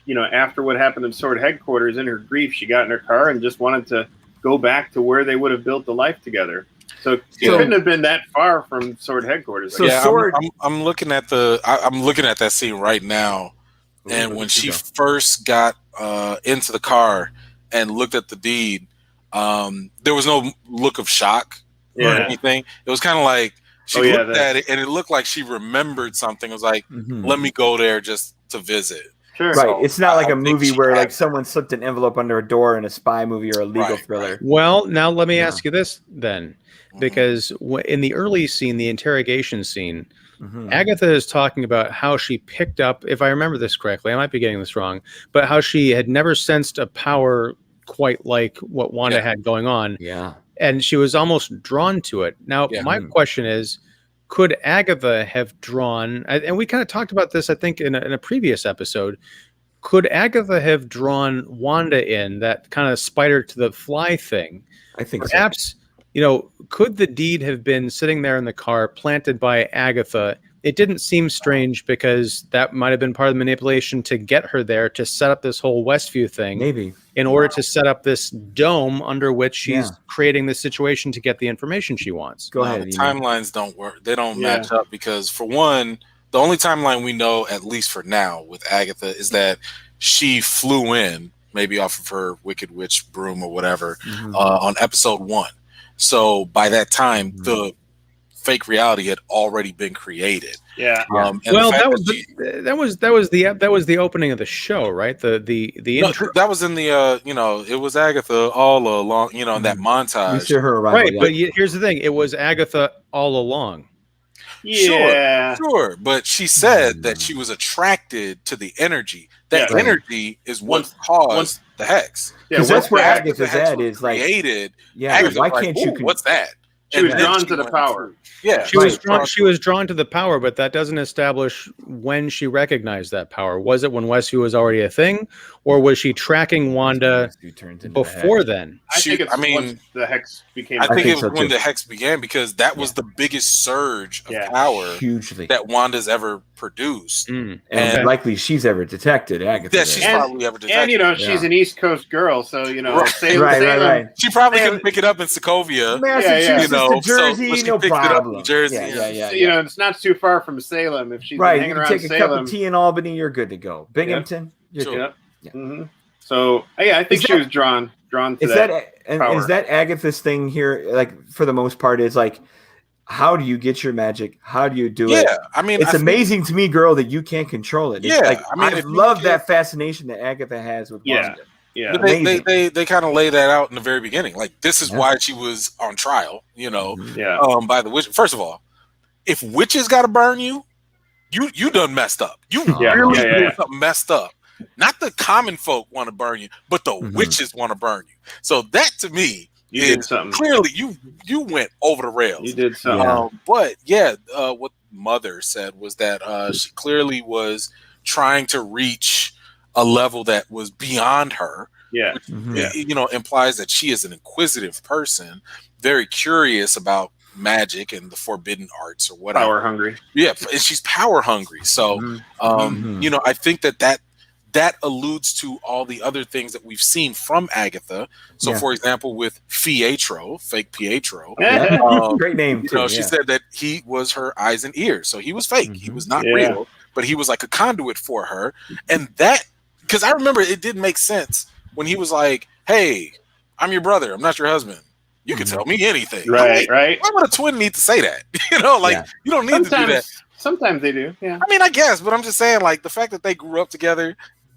you know, after what happened in Sword headquarters, in her grief, she got in her car and just wanted to go back to where they would have built the life together. So it couldn't have been that far from Sword headquarters. So I guess. Sword- I'm looking at I'm looking at that scene right now, and when she first got into the car and looked at the deed, there was no look of shock or Yeah. anything. It was kind of like she Oh, yeah, looked at it, and it looked like she remembered something. It was like, Mhm. let me go there just to visit. Sure. Right. So, It's not like I a think movie she where had like it. someone slipped an envelope under a door in a spy movie or a legal Right, thriller. Well, now let me Yeah. ask you this then, because in the early scene, the interrogation scene, Mhm. Agatha is talking about how she picked up, if I remember this correctly, I might be getting this wrong, but how she had never sensed a power quite like what Wanda Yeah. had going on, Yeah. and she was almost drawn to it. Now, Yeah. my question is, could Agatha have drawn, and we kind of talked about this, I think, in a previous episode, could Agatha have drawn Wanda in, that kind of spider to the fly thing? I think so. Perhaps, you know, could the deed have been sitting there in the car planted by Agatha? It didn't seem strange because that might have been part of the manipulation to get her there to set up this whole Westview thing Maybe. in order to set up this dome under which she's Yeah. creating this situation to get the information she wants. Go No, ahead. the Ema. timelines don't work. They don't Yeah. match up because, for one, the only timeline we know, at least for now, with Agatha is that she flew in, maybe off of her Wicked Witch broom or whatever, Mhm. on episode 1. So by that time, Mhm. the fake reality had already been created. Yeah. And Well, the fact that was the opening of the show, right? The no, intro. that was in the it was Agatha all along, in that We montage. see her arrival. Right, yeah. but here's the thing: it was Agatha all along. Yeah. Sure, but she said that she was attracted to the energy. That Yeah. energy is what Once- caused the hex. Yeah. 'Cause once that's where the- After the Agatha's hex at was is like, created. yeah. Agatha Why was like, can't you? "Ooh, what's that?" She And was then drawn she to the went power. Yeah, She was Right. drawn. She was drawn to the power, but that doesn't establish when she recognized that power. Was it when Westview was already a thing, or was she tracking Wanda Westview turns into the before hex. then? I think it's I mean, once the hex became. I think think it was so, when too. the hex began because that was the biggest surge of Yeah. power Hugely. that Wanda's ever produced. Mm. and Okay. likely she's ever detected Agatha. That there. she's And- probably ever detected. And you know she's Yeah. an East Coast girl, so you know Right. Salem, right. She probably Yeah. couldn't pick it up in Sokovia. Massachusetts You know, to Jersey, so she no picked it up in problem. Jersey. Yeah. You know, it's not too far from Salem. If she's Right. hanging You can around take a cup Salem, of tea in Albany, you're good to go. Binghamton, you're Sure. good. Yep. Yeah. hmm So yeah, I think Is she that- was drawn to Is that. that and power. is that Agatha's thing here? Like for the most part, is like, how do you get your magic? How do you do it? Yeah, I mean, It's I think- amazing to me, girl, that you can't control it. It's Yeah, like, I mean, I if you love can- that fascination that Agatha has with Yeah. Wanda. Yeah. But they Amazing. kind of lay that out in the very beginning. Like, this is Yeah. why she was on trial, Mhm. Yeah. by the witch. First of all, if witches got to burn you, you done messed up. You Yeah. really Yeah. doing something messed up. Not the common folk want to burn you, but the Mhm. witches want to burn you. So that to me You is did something. clearly you went over the rails. You did something. Yeah. But what Mother said was that she clearly was trying to reach a level that was beyond her. Yeah. Mhm. Yeah. Implies that she is an inquisitive person, very curious about magic and the forbidden arts or whatever. Power hungry. Yeah, and she's power hungry. So, Mhm. Mhm. I think that alludes to all the other things that we've seen from Agatha. So, Yeah. for example, with Pietro, fake Pietro, Yeah. um, Great name too. she yeah. said that he was her eyes and ears. So he was fake. He Mhm. was not Yeah. real, but he was like a conduit for her. And that, because I remember it didn't make sense when he was like, "Hey, I'm your brother. I'm not your husband. You can Mhm. tell me anything." I'm Right. like, Right. why would a twin need to say that? You know, like Yeah. you don't need to do that. Sometimes they do. Yeah. I mean, I guess, but I'm just saying, like, the fact that they grew up together,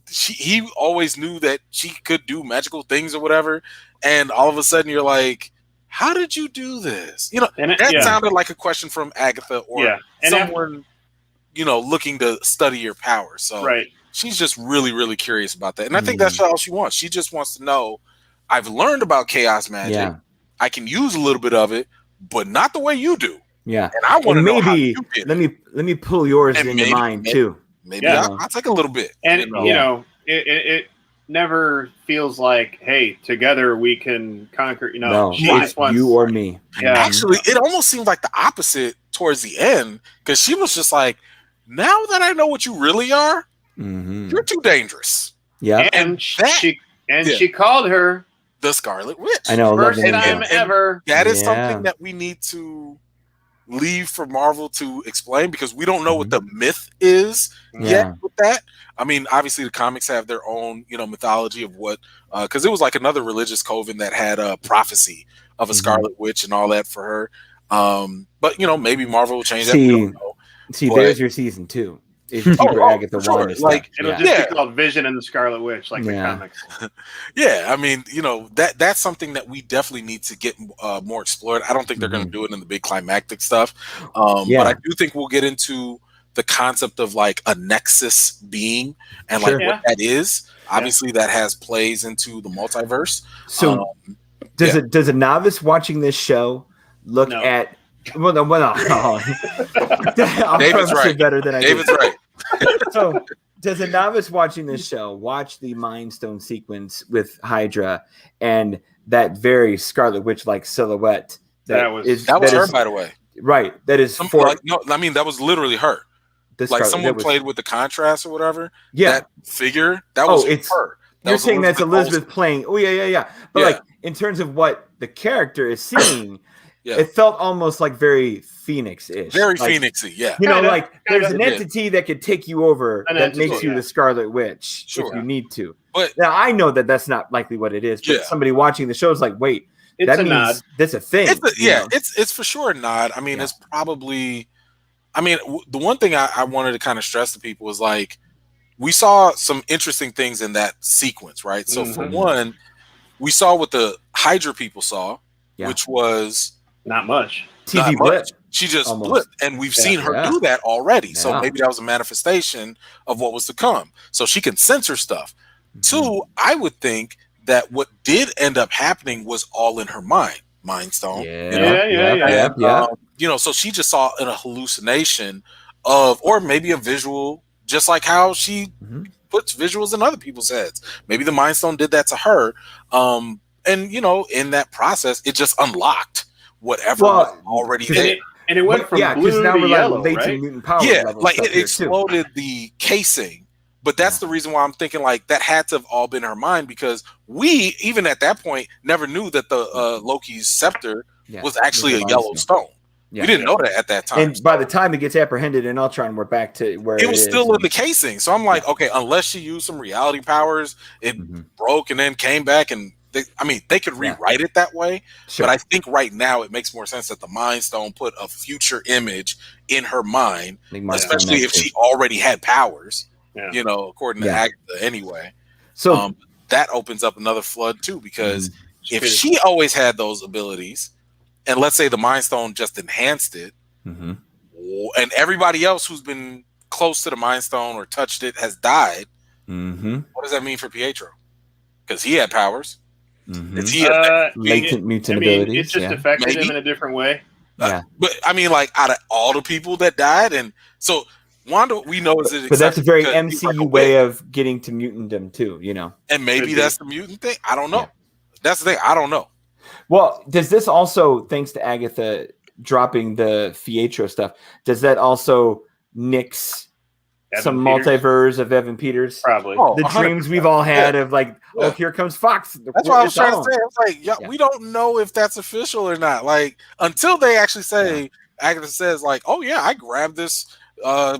he always knew that she could do magical things or whatever, and all of a sudden you're like, how did you do this? You know, that sounded like a question from Agatha or someone, you know, looking to study your powers. So she's just really, really curious about that. And I think that's all she wants. She just wants to know, I've learned about chaos magic. Yeah. I can use a little bit of it, but not the way you do. Yeah. And I want to know how you did it. Let me pull yours into mine too. Maybe I'll take a little bit. And you know, it never feels like, hey, together we can conquer. You know, she just wants you or me. Yeah. Actually, it almost seemed like the opposite towards the end, because she was just like, now that I know what you really are, you're too dangerous. Yeah. And she called her the Scarlet Witch. I know. First time ever. That is something that we need to leave for Marvel to explain, because we don't know what the myth is yet with that. I mean, obviously the comics have their own, you know, mythology of what, because it was like another religious coven that had a prophecy of a Scarlet Witch and all that for her. But you know, maybe Marvel will change that. We don't know. There's your season 2. Agatha Wanda stuff. Like it'll just be called Vision and the Scarlet Witch, like the comics. I mean, you know, that's something that we definitely need to get more explored. I don't think they're going to do it in the big climactic stuff, but I do think we'll get into the concept of like a nexus being and like what that is. Obviously, that has plays into the multiverse. So, does a novice watching this show look at? Well, no. David's right. Better than I David's right. So, does a novice watching this show watch the Mind Stone sequence with Hydra and that very Scarlet Witch-like silhouette? That was her, by the way. Right. That is no. I mean, that was literally her. Like someone played with the contrast or whatever. Yeah. That figure. That was her. You're saying that's Elizabeth playing. Oh yeah. But like in terms of what the character is seeing. It felt almost like very Phoenix-ish. Very Phoenix-y, yeah. You know, like there's an entity that could take you over that makes you the Scarlet Witch if you need to. But now I know that that's not likely what it is. But somebody watching the show is like, wait, that means nod. That's a thing. It's for sure a nod. I mean, it's probably. I mean, the one thing I wanted to kind of stress to people is like we saw some interesting things in that sequence, right? So for one, we saw what the Hydra people saw, which was. Not much. TV blip. She just blipped, and we've seen her do that already. Yeah. So maybe that was a manifestation of what was to come. So she can censor stuff. Two, I would think that what did end up happening was all in her mind stone. Yeah. You know, so she just saw a hallucination of, or maybe a visual, just like how she puts visuals in other people's heads. Maybe the Mind Stone did that to her. And you know, in that process, it just unlocked whatever was already there. And it went from blue to yellow, right? Mutant power like it exploded the casing. But that's the reason why I'm thinking like that had to have all been her mind, because we, even at that point, never knew that the Loki's scepter was actually a yellow stone. Yeah. We didn't know that at that time. And by the time it gets apprehended in Ultron, we're back to where it was still in the casing. So I'm like, okay, unless she used some reality powers, it broke and then came back and they could rewrite it that way, but I think right now it makes more sense that the Mind Stone put a future image in her mind, especially if she already had powers, you know, according to Agatha anyway. So that opens up another flood too, because if she always had those abilities, and let's say the Mind Stone just enhanced it, and everybody else who's been close to the Mind Stone or touched it has died, what does that mean for Pietro? Because he had powers. Is he latent mutant abilities? It just affected him in a different way. But I mean, like out of all the people that died, and so Wanda, we know is it. But that's a very MCU way of getting to mutantdom too, you know. And maybe that's the mutant thing. I don't know. Yeah. That's the thing. I don't know. Well, does this also, thanks to Agatha dropping the Pietro stuff, does that also nix some multiverse of Evan Peters? Probably. The 100%. Dreams we've all had of like, oh, here comes Fox. That's what I was trying to say. I was like, we don't know if that's official or not. Like, until they actually say, Agatha says, like, oh yeah, I grabbed this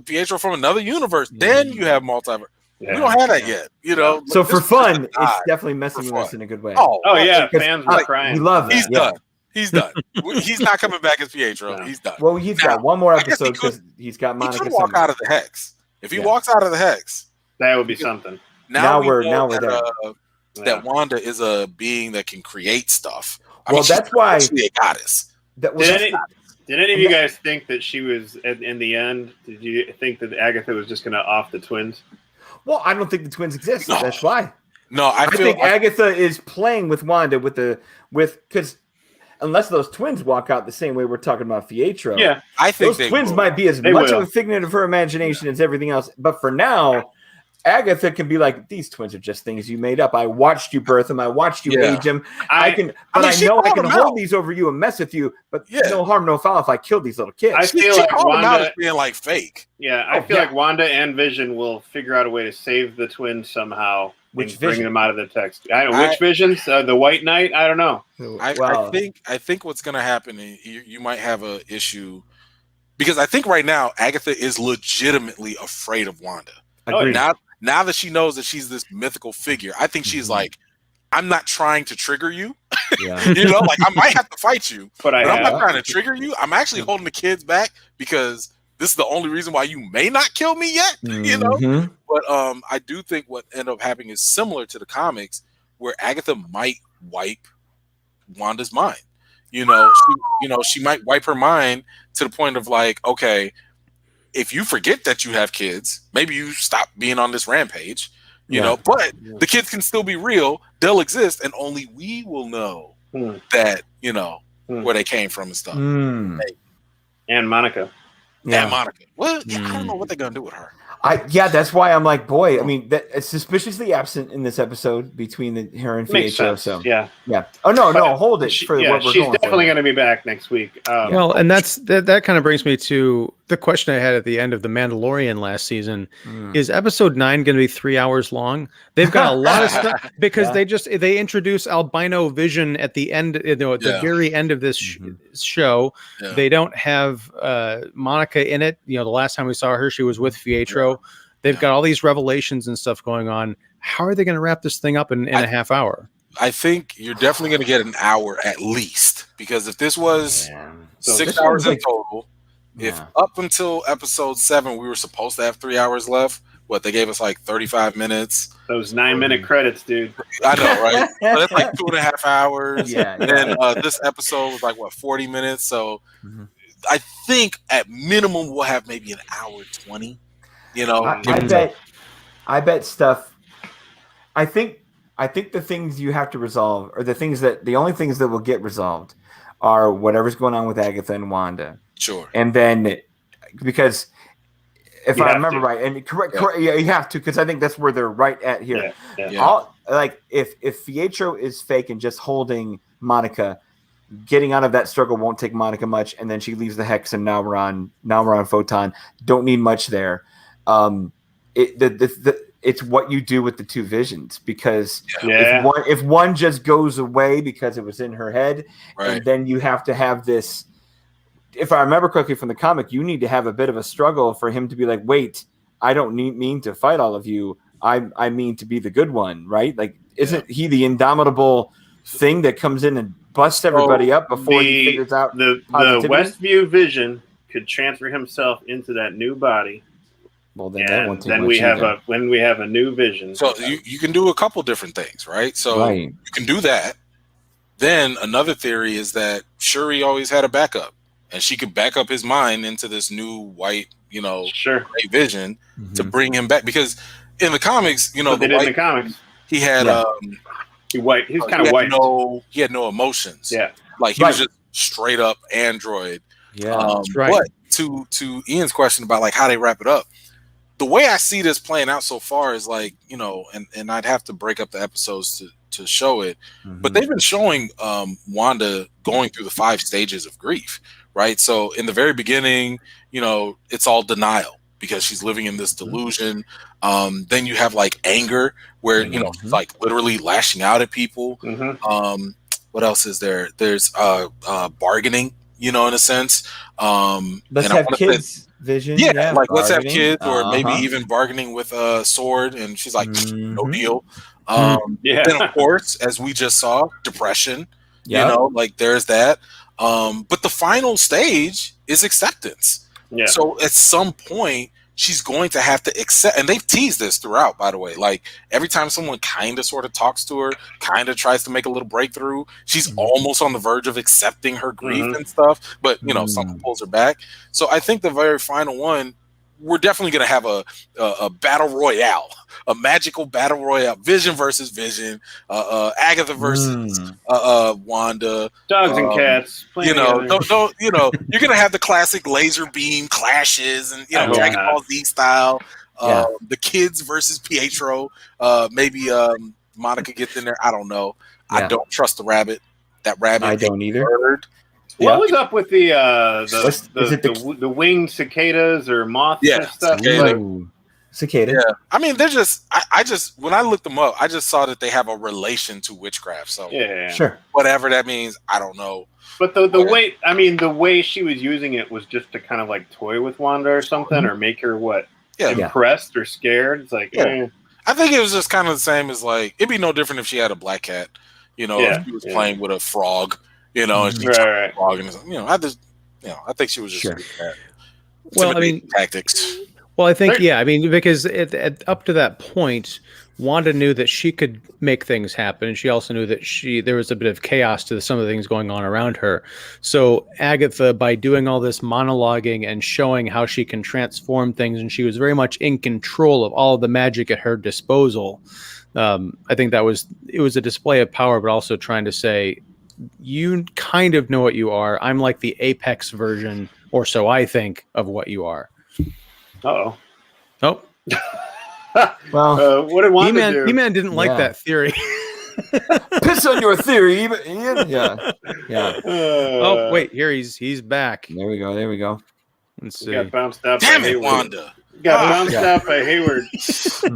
Pietro from another universe. Then you have multiverse. We don't have that yet, you know. So for fun, it's definitely messing with us in a good way. Oh yeah, fans were crying. We love it. He's done. He's done. He's not coming back as Pietro. No. He's done. Well, he's got one more episode because he's got He Monica. could walk out of the hex. If he walks out of the hex, that would be something. Now we're that Wanda is a being that can create stuff. That's why she's a goddess. Did any of you guys think that she was in the end? Did you think that Agatha was just going to off the twins? Well, I don't think the twins exist. No. That's why. No, I think Agatha is playing with Wanda because unless those twins walk out the same way we're talking about Pietro, yeah, I think those twins might be as much of a figment of her imagination as everything else. But for now, Agatha can be like, these twins are just things you made up. I watched you birth them. I watched you age them. I know I can hold these over you and mess with you, but no harm, no foul if I kill these little kids. I feel like Wanda is being like fake. Yeah, I feel like Wanda and Vision will figure out a way to save the twins somehow. Bring them out of the text. I don't know which Visions. The White Knight. I don't know. I think what's going to happen. You might have an issue because I think right now Agatha is legitimately afraid of Wanda. Now that she knows that she's this mythical figure, I think she's like, I'm not trying to trigger you. Yeah. Like I might have to fight you, but I'm not trying to trigger you. I'm actually holding the kids back because this is the only reason why you may not kill me yet. But I do think what ended up happening is similar to the comics, where Agatha might wipe Wanda's mind. She might wipe her mind to the point of like, okay, if you forget that you have kids, maybe you stop being on this rampage, but the kids can still be real. They'll exist. And only we will know that, where they came from and stuff. And Monica. And Monica. Well, I don't know what they're going to do with her. That's why I'm like, boy, I mean, it's suspiciously absent in this episode between her and Pietro. So yeah. Oh no, hold it for what we're she's going definitely for. going to be back next week. And that kind of brings me to the question I had at the end of The Mandalorian last season. Is episode 9 going to be 3 hours long? They've got a lot of stuff because they introduce albino Vision at the end, at the very end of this show. Yeah. They don't have Monica in it. The last time we saw her, she was with Pietro. They've got all these revelations and stuff going on. How are they going to wrap this thing up in a half hour? I think you're definitely going to get an hour at least, because if this was 6 hours in total, if up until episode 7 we were supposed to have 3 hours left, they gave us like 35 minutes. Those 9-minute credits, dude. I know, right? So that's like 2.5 hours. And this episode was like 40 minutes. So I think at minimum we'll have maybe an hour 20. I bet stuff. I think the things you have to resolve, or the only things that will get resolved, are whatever's going on with Agatha and Wanda. Sure. And then, because if I remember right, and correct, you have to, because I think that's where they're right at here. If Pietro is fake and just holding Monica, getting out of that struggle won't take Monica much, and then she leaves the hex, and now we're on Photon. Don't need much there. It's what you do with the two visions, because if one just goes away because it was in her head, and then you have to have this. If I remember correctly from the comic, you need to have a bit of a struggle for him to be like, wait, I don't mean to fight all of you. I mean to be the good one, right? Like, isn't he the indomitable thing that comes in and busts everybody up before he figures out the Westview Vision could transfer himself into that new body? Well, then when we have a new Vision. So you can do a couple different things, right? So you can do that. Then another theory is that Shuri always had a backup, and she could back up his mind into this new white, gray Vision to bring him back. Because in the comics, in the comics, he had he was kind of white. He had no emotions. Yeah, like he was just straight up android. Yeah, that's right. But to Ian's question about like how they wrap it up, the way I see this playing out so far is like, and I'd have to break up the episodes to show it, but they've been showing Wanda going through the 5 stages of grief, right? So in the very beginning, it's all denial because she's living in this delusion. Then you have like anger where, she's like literally lashing out at people. What else is there? There's bargaining, in a sense. Let's have kids. Vision, like let's have kids, or maybe even bargaining with a sword, and she's like, no deal. Then of course, as we just saw, depression, Yeah. You know, like there's that. But the final stage is acceptance. Yeah. So at some point, she's going to have to accept, and they've teased this throughout, by the way. Like every time someone kind of sort of talks to her, kind of tries to make a little breakthrough, she's almost on the verge of accepting her grief and stuff. But you know, someone pulls her back. So I think the very final one, we're definitely going to have a battle royale, a magical battle royale. Vision versus Vision, Agatha versus Wanda. Dogs and cats. You know, don't you know? You're going to have the classic laser beam clashes, and you know, Dragon Ball Z style. The kids versus Pietro. Maybe Monica gets in there. I don't know. I don't trust the rabbit. That rabbit. I don't either. What was up with the winged cicadas or moths and stuff? Cicada. Yeah, I mean, they're just. I just when I looked them up, I just saw that they have a relation to witchcraft. So sure, whatever that means, I don't know. But the way, I mean, the way she was using it was just to kind of like toy with Wanda or something, or make her impressed or scared. It's like, I think it was just kind of the same as like it'd be no different if she had a black cat. You know, if she was playing with a frog. You know, and she frog and you know, I think she was just well, I mean, tactics. Well, I think I mean, because up to that point, Wanda knew that she could make things happen, and she also knew that there was a bit of chaos to some of the things going on around her. So Agatha, by doing all this monologuing and showing how she can transform things, and she was very much in control of all of the magic at her disposal. I think it was a display of power, but also trying to say, you kind of know what you are. I'm like the apex version, or so I think, of what you are. Oh. Well, what did Wanda do? He-Man didn't like that theory. Piss on your theory, Ian. Yeah. Oh wait, here he's back. There we go. Let's see. Got bounced out. Damn it, Wanda. Got bounced out by Hayward. So,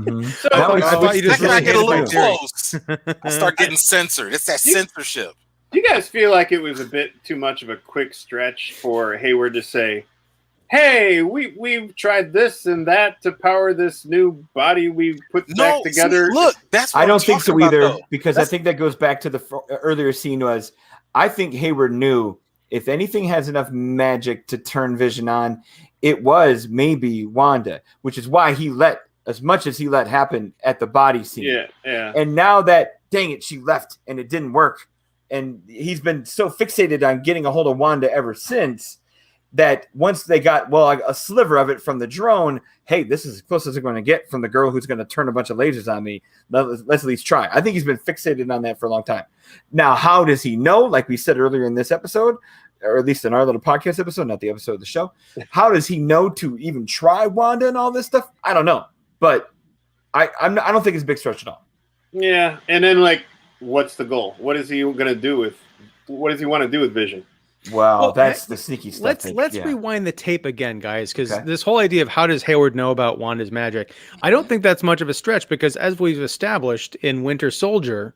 I thought you just get a little my theory. close. I start getting censored. It's that censorship. Do you guys feel like it was a bit too much of a quick stretch for Hayward to say, hey, we've tried this and that to power this new body we put back together? See, look, that's what I don't think so either, though. because I think that goes back to the earlier scene was, I think Hayward knew if anything has enough magic to turn Vision on, it was maybe Wanda, which is why he let as much as he let happen at the body scene. Yeah. And now that, dang it, she left and it didn't work. And he's been so fixated on getting a hold of Wanda ever since that once they got, a sliver of it from the drone, hey, this is as close as they're going to get from the girl who's going to turn a bunch of lasers on me. Let's at least try. I think he's been fixated on that for a long time. Now, how does he know? Like we said earlier in this episode, or at least in our little podcast episode, not the episode of the show. How does he know to even try Wanda and all this stuff? I don't know. But I don't think it's a big stretch at all. Yeah. And then, like, what's the goal? What is he going to do with? What does he want to do with Vision? Well, that's the sneaky stuff. Let's rewind the tape again, guys, because this whole idea of how does Hayward know about Wanda's magic, I don't think that's much of a stretch, because as we've established in Winter Soldier,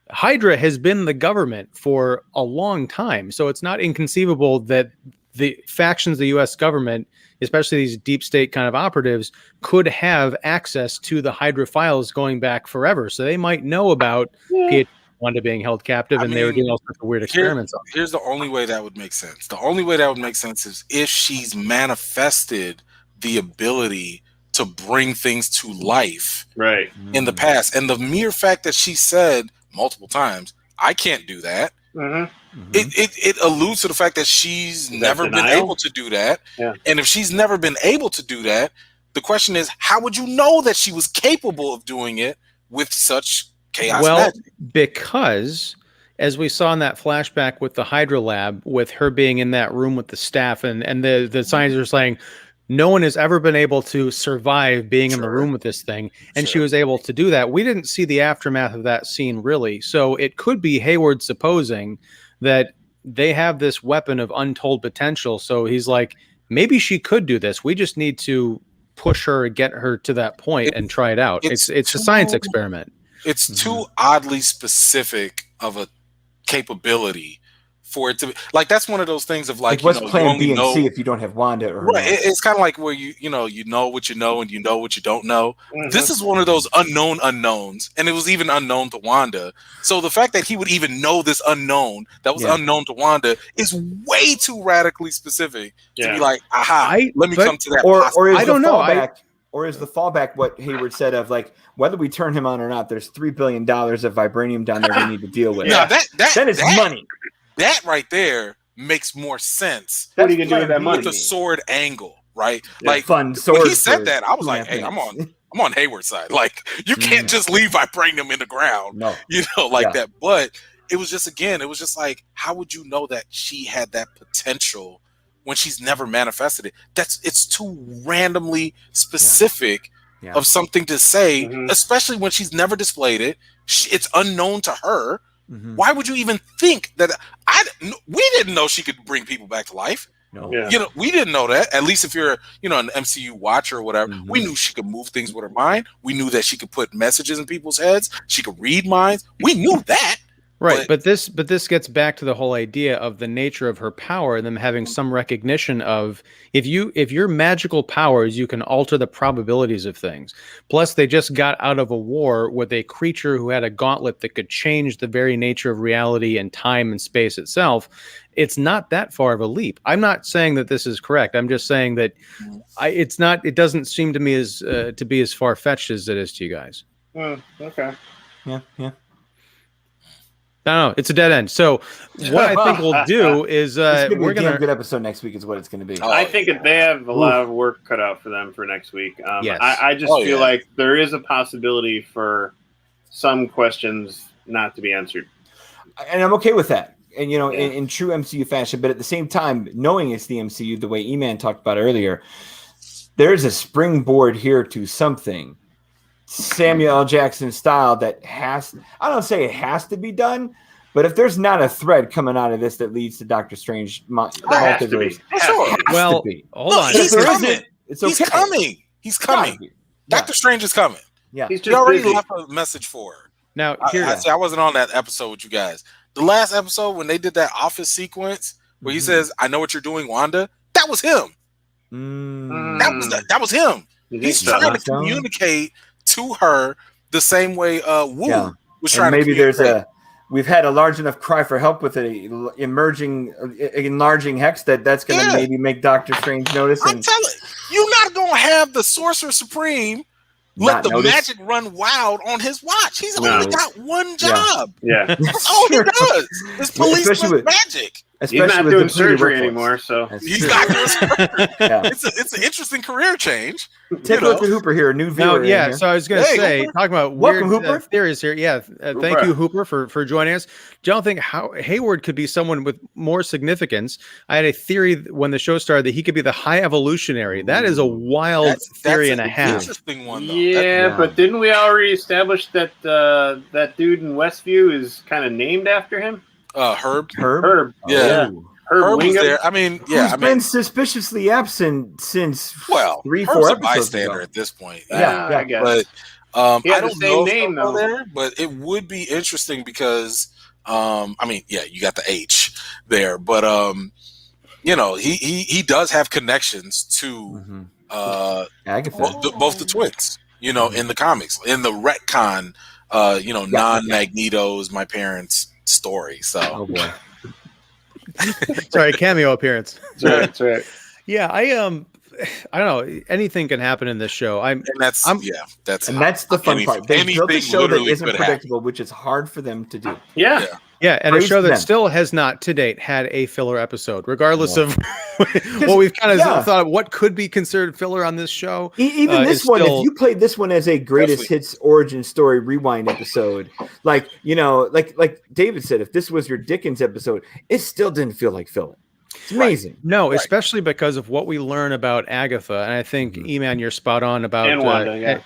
Hydra has been the government for a long time, so it's not inconceivable that the factions of the U.S. government, especially these deep state kind of operatives, could have access to the Hydra files going back forever. So they might know about Wanda being held captive, and they were doing all sorts of weird experiments. Here's the only way that would make sense. The only way that would make sense is if she's manifested the ability to bring things to life in the past. And the mere fact that she said multiple times, I can't do that. It alludes to the fact that she's never been able to do that. And if she's never been able to do that, the question is, how would you know that she was capable of doing it with such chaos magic? Because as we saw in that flashback with the Hydra lab, with her being in that room with the staff, and the scientists are saying, no one has ever been able to survive being in the room with this thing. And she was able to do that. We didn't see the aftermath of that scene, really. So it could be Hayward supposing that they have this weapon of untold potential. So he's like, maybe she could do this. We just need to push her, get her to that point and try it out. It's a science experiment. It's too oddly specific of a capability for it to be like that's one of those things of like, what's you plan B and know, C if you don't have Wanda or right? It's kind of like where you know what you know and you know what you don't know. Mhm. This is one of those unknown unknowns, and it was even unknown to Wanda. So the fact that he would even know this unknown that was unknown to Wanda is way too radically specific to be like, aha, let me come to that. Or is I don't the know. fallback, or is the fallback what Hayward said of like whether we turn him on or not? There's $3 billion of vibranium down there we need to deal with. Yeah, that is money. That right there makes more sense. What are you gonna do with that money? With the sword angle, right? Yeah, like fun sword. When he said that, I was like, hey, I'm on Hayward's side. Like, you can't just leave vibranium in the ground. No. You know, like that. But it was just, again, it was just like, how would you know that she had that potential when she's never manifested it? It's too randomly specific of something to say, especially when she's never displayed it. It's unknown to her. Why would you even think that? We didn't know she could bring people back to life. No. Yeah. You know, we didn't know that. At least if you're, an MCU watcher or whatever, we knew she could move things with her mind. We knew that she could put messages in people's heads. She could read minds. We knew that. Right, but this gets back to the whole idea of the nature of her power and them having some recognition of if your magical powers, you can alter the probabilities of things. Plus, they just got out of a war with a creature who had a gauntlet that could change the very nature of reality and time and space itself. It's not that far of a leap. I'm not saying that this is correct. I'm just saying that it doesn't seem to me as to be as far fetched as it is to you guys. Okay. Yeah. I don't know. It's a dead end. So what I think we'll do is we're gonna good episode next week is what it's gonna be. I think they have a lot of work cut out for them for next week. Yes. I just feel like there is a possibility for some questions not to be answered, and I'm okay with that. And in true MCU fashion, but at the same time, knowing it's the MCU, the way E-Man talked about earlier, there's a springboard here to something. Samuel L. Jackson style that I don't say it has to be done, but if there's not a thread coming out of this that leads to Doctor Strange, multiverse, well, hold on. He's coming. It's okay. He's coming. He's coming. Doctor Strange is coming. Yeah, he's just already left a message for her. Now, I wasn't on that episode with you guys. The last episode when they did that office sequence where he says, "I know what you're doing, Wanda." That was him. That was him. He's trying to communicate to her the same way Wu was trying maybe to we've had a large enough cry for help with an enlarging hex that's going to maybe make Doctor Strange notice. I'm telling you, you're not going to have the Sorcerer Supreme let the magic run wild on his watch. He's only got one job. Yeah. That's all he does. It's police with magic. He's not doing surgery anymore, so he's not doing surgery. It's an interesting career change. Take a look at Hooper here, new viewer. No, so I was going to say, talking about weird theories here. Yeah, thank you, Hooper, for joining us. Do you don't think Hayward could be someone with more significance? I had a theory when the show started that he could be the High Evolutionary. That is a wild theory and a half. Interesting one, though. Yeah, but didn't we already establish that that dude in Westview is kind of named after him? Herb. Yeah. Herb was there. I mean, he's been suspiciously absent since 3-4 episodes a bystander ago. at this point. I guess. But I don't know name though. There, but it would be interesting because you got the H there, but he does have connections to Agatha, both the twins. In the comics, in the retcon, non-Magneto's my parents story. So, oh boy. Sorry, cameo appearance. That's right. Yeah, I don't know. Anything can happen in this show. That's the fun part. They built a show that isn't predictable, which is hard for them to do. Yeah. And a show that still has not to date had a filler episode, regardless of what we've kind of thought of what could be considered filler on this show. Even this one, if you played this one as a greatest hits origin story rewind episode, like David said, if this was your Dickens episode, it still didn't feel like filler. It's amazing. No, especially because of what we learn about Agatha. And I think, E-Man, you're spot on about... And Wanda,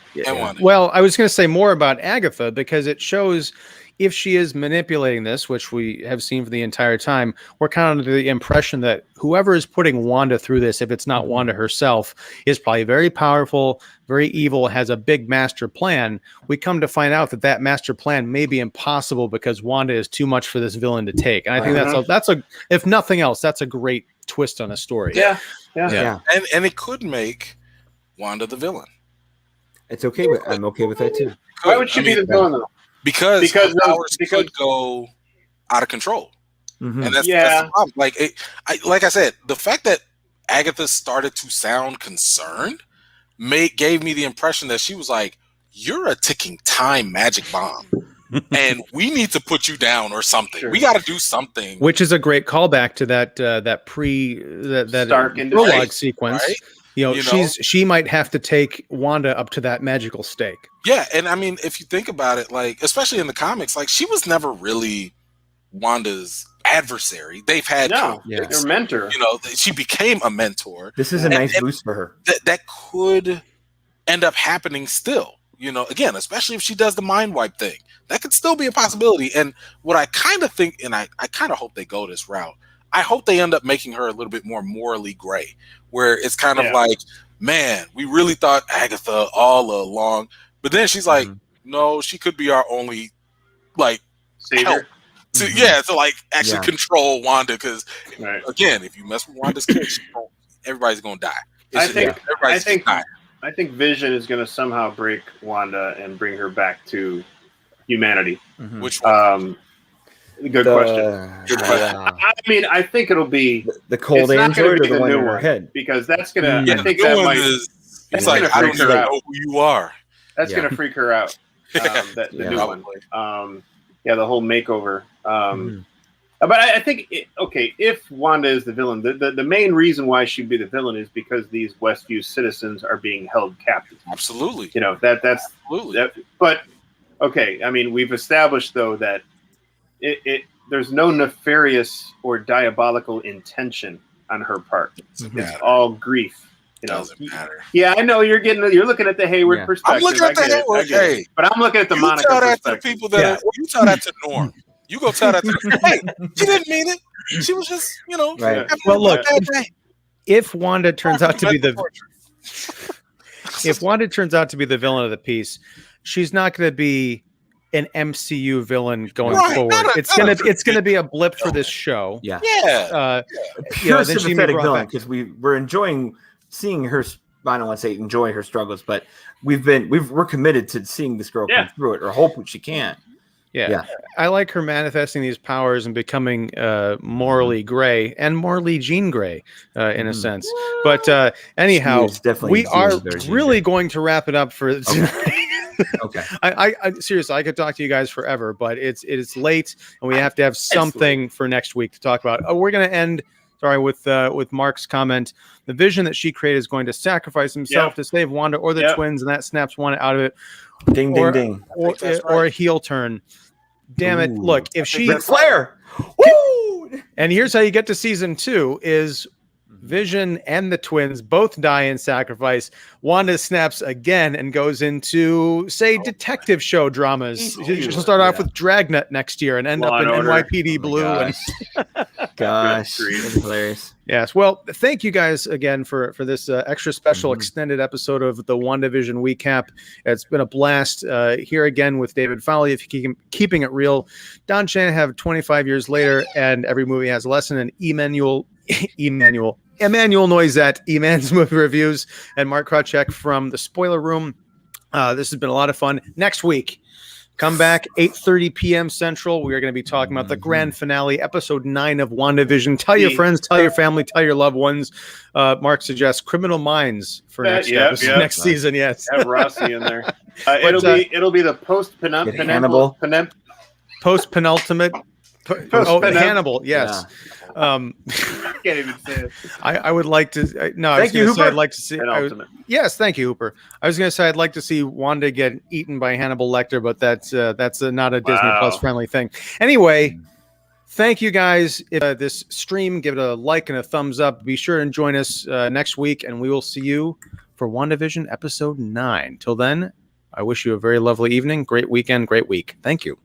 Well, I was going to say more about Agatha because it shows... if she is manipulating this, which we have seen for the entire time, we're kind of under the impression that whoever is putting Wanda through this, if it's not Wanda herself, is probably very powerful, very evil, has a big master plan. We come to find out that that master plan may be impossible because Wanda is too much for this villain to take. And I think that's a if nothing else, that's a great twist on a story. Yeah. And it could make Wanda the villain. It's okay. I'm okay with that too. Why would she be the villain though? Because powers could go out of control, and that's the problem. Like I said, the fact that Agatha started to sound concerned gave me the impression that she was like, "You're a ticking time magic bomb, and we need to put you down or something. Sure. We got to do something." Which is a great callback to that prologue sequence. Right? You know, she might have to take Wanda up to that magical stake. Yeah, and I mean, if you think about it, like, especially in the comics, like, she was never really Wanda's adversary. They've had her mentor. You know, she became a mentor. This is a nice boost for her. That could end up happening still. You know, again, especially if she does the mind wipe thing, that could still be a possibility. And what I kind of think, and I kind of hope they go this route. I hope they end up making her a little bit more morally gray, where it's kind of like, man, we really thought Agatha all along, but then she's like, no, she could be our only like savior. To like actually control Wanda, because again, if you mess with Wanda's kid, everybody's gonna die. I think Vision is gonna somehow break Wanda and bring her back to humanity. Which one? Good question. I mean, I think it'll be the cold android or the one in her head, because that's gonna. I think that might. It's like, I don't even know who you are. That's gonna freak her out. The new one. The whole makeover. But I think if Wanda is the villain, the main reason why she'd be the villain is because these Westview citizens are being held captive. Absolutely. You know that's absolutely. But I mean, we've established though that. There's no nefarious or diabolical intention on her part. It's all grief. You know, doesn't matter. Yeah, I know you're looking at the Hayward perspective. I'm looking at the Hayward, but I'm looking at the Monica perspective. You tell that to Norm. You go tell that to hey, she didn't mean it. She was just, right. Well, look, if Wanda turns out to be the villain of the piece, she's not going to be an MCU villain going forward. It's gonna be a blip for this show. Pure sympathetic villain, because we're enjoying seeing her. I don't want to say enjoy her struggles, but we're committed to seeing this girl come through it, or hope she can. Yeah. I like her manifesting these powers and becoming morally gray and morally Jean Grey in a sense. But anyhow, we are really going to wrap it up for tonight. Okay. I seriously, I could talk to you guys forever, but it's late and we have to have something for next week to talk about. We're going to end, with Mark's comment. The Vision that she created is going to sacrifice himself to save Wanda or the twins, and that snaps Wanda out of it. Ding, ding, ding. Or a heel turn. Damn it. Look, if she... Flair! Woo! And here's how you get to season 2 is... Vision and the twins both die in sacrifice. Wanda snaps again and goes into, say, detective show dramas. She'll start off with Dragnet next year and end up in NYPD Blue. Gosh, that's hilarious. Yes. Well, thank you guys again for this extra special extended episode of the WandaVision Wecap. It's been a blast here again with David Fowley, if you keep keeping it real. Don Shanahan 25 years later, and every movie has a lesson. And Emmanuel Noisette, Eman's Movie Reviews, and Mark Krawczyk from the Spoiler Room. This has been a lot of fun. Next week, come back, 8:30 p.m. Central. We are going to be talking about the grand finale, episode 9 of WandaVision. Tell your friends, tell your family, tell your loved ones. Mark suggests Criminal Minds for next season. Yes, have Rossi in there. It'll be the post-penultimate. Hannibal. Yes. I can't even say it. I would like to. No, thank you, Hooper. I'd like to see. Yes, thank you, Hooper. I was going to say I'd like to see Wanda get eaten by Hannibal Lecter, but that's not a Disney Plus friendly thing. Anyway, thank you guys. If this stream, give it a like and a thumbs up. Be sure and join us next week, and we will see you for WandaVision episode 9. Till then, I wish you a very lovely evening, great weekend, great week. Thank you.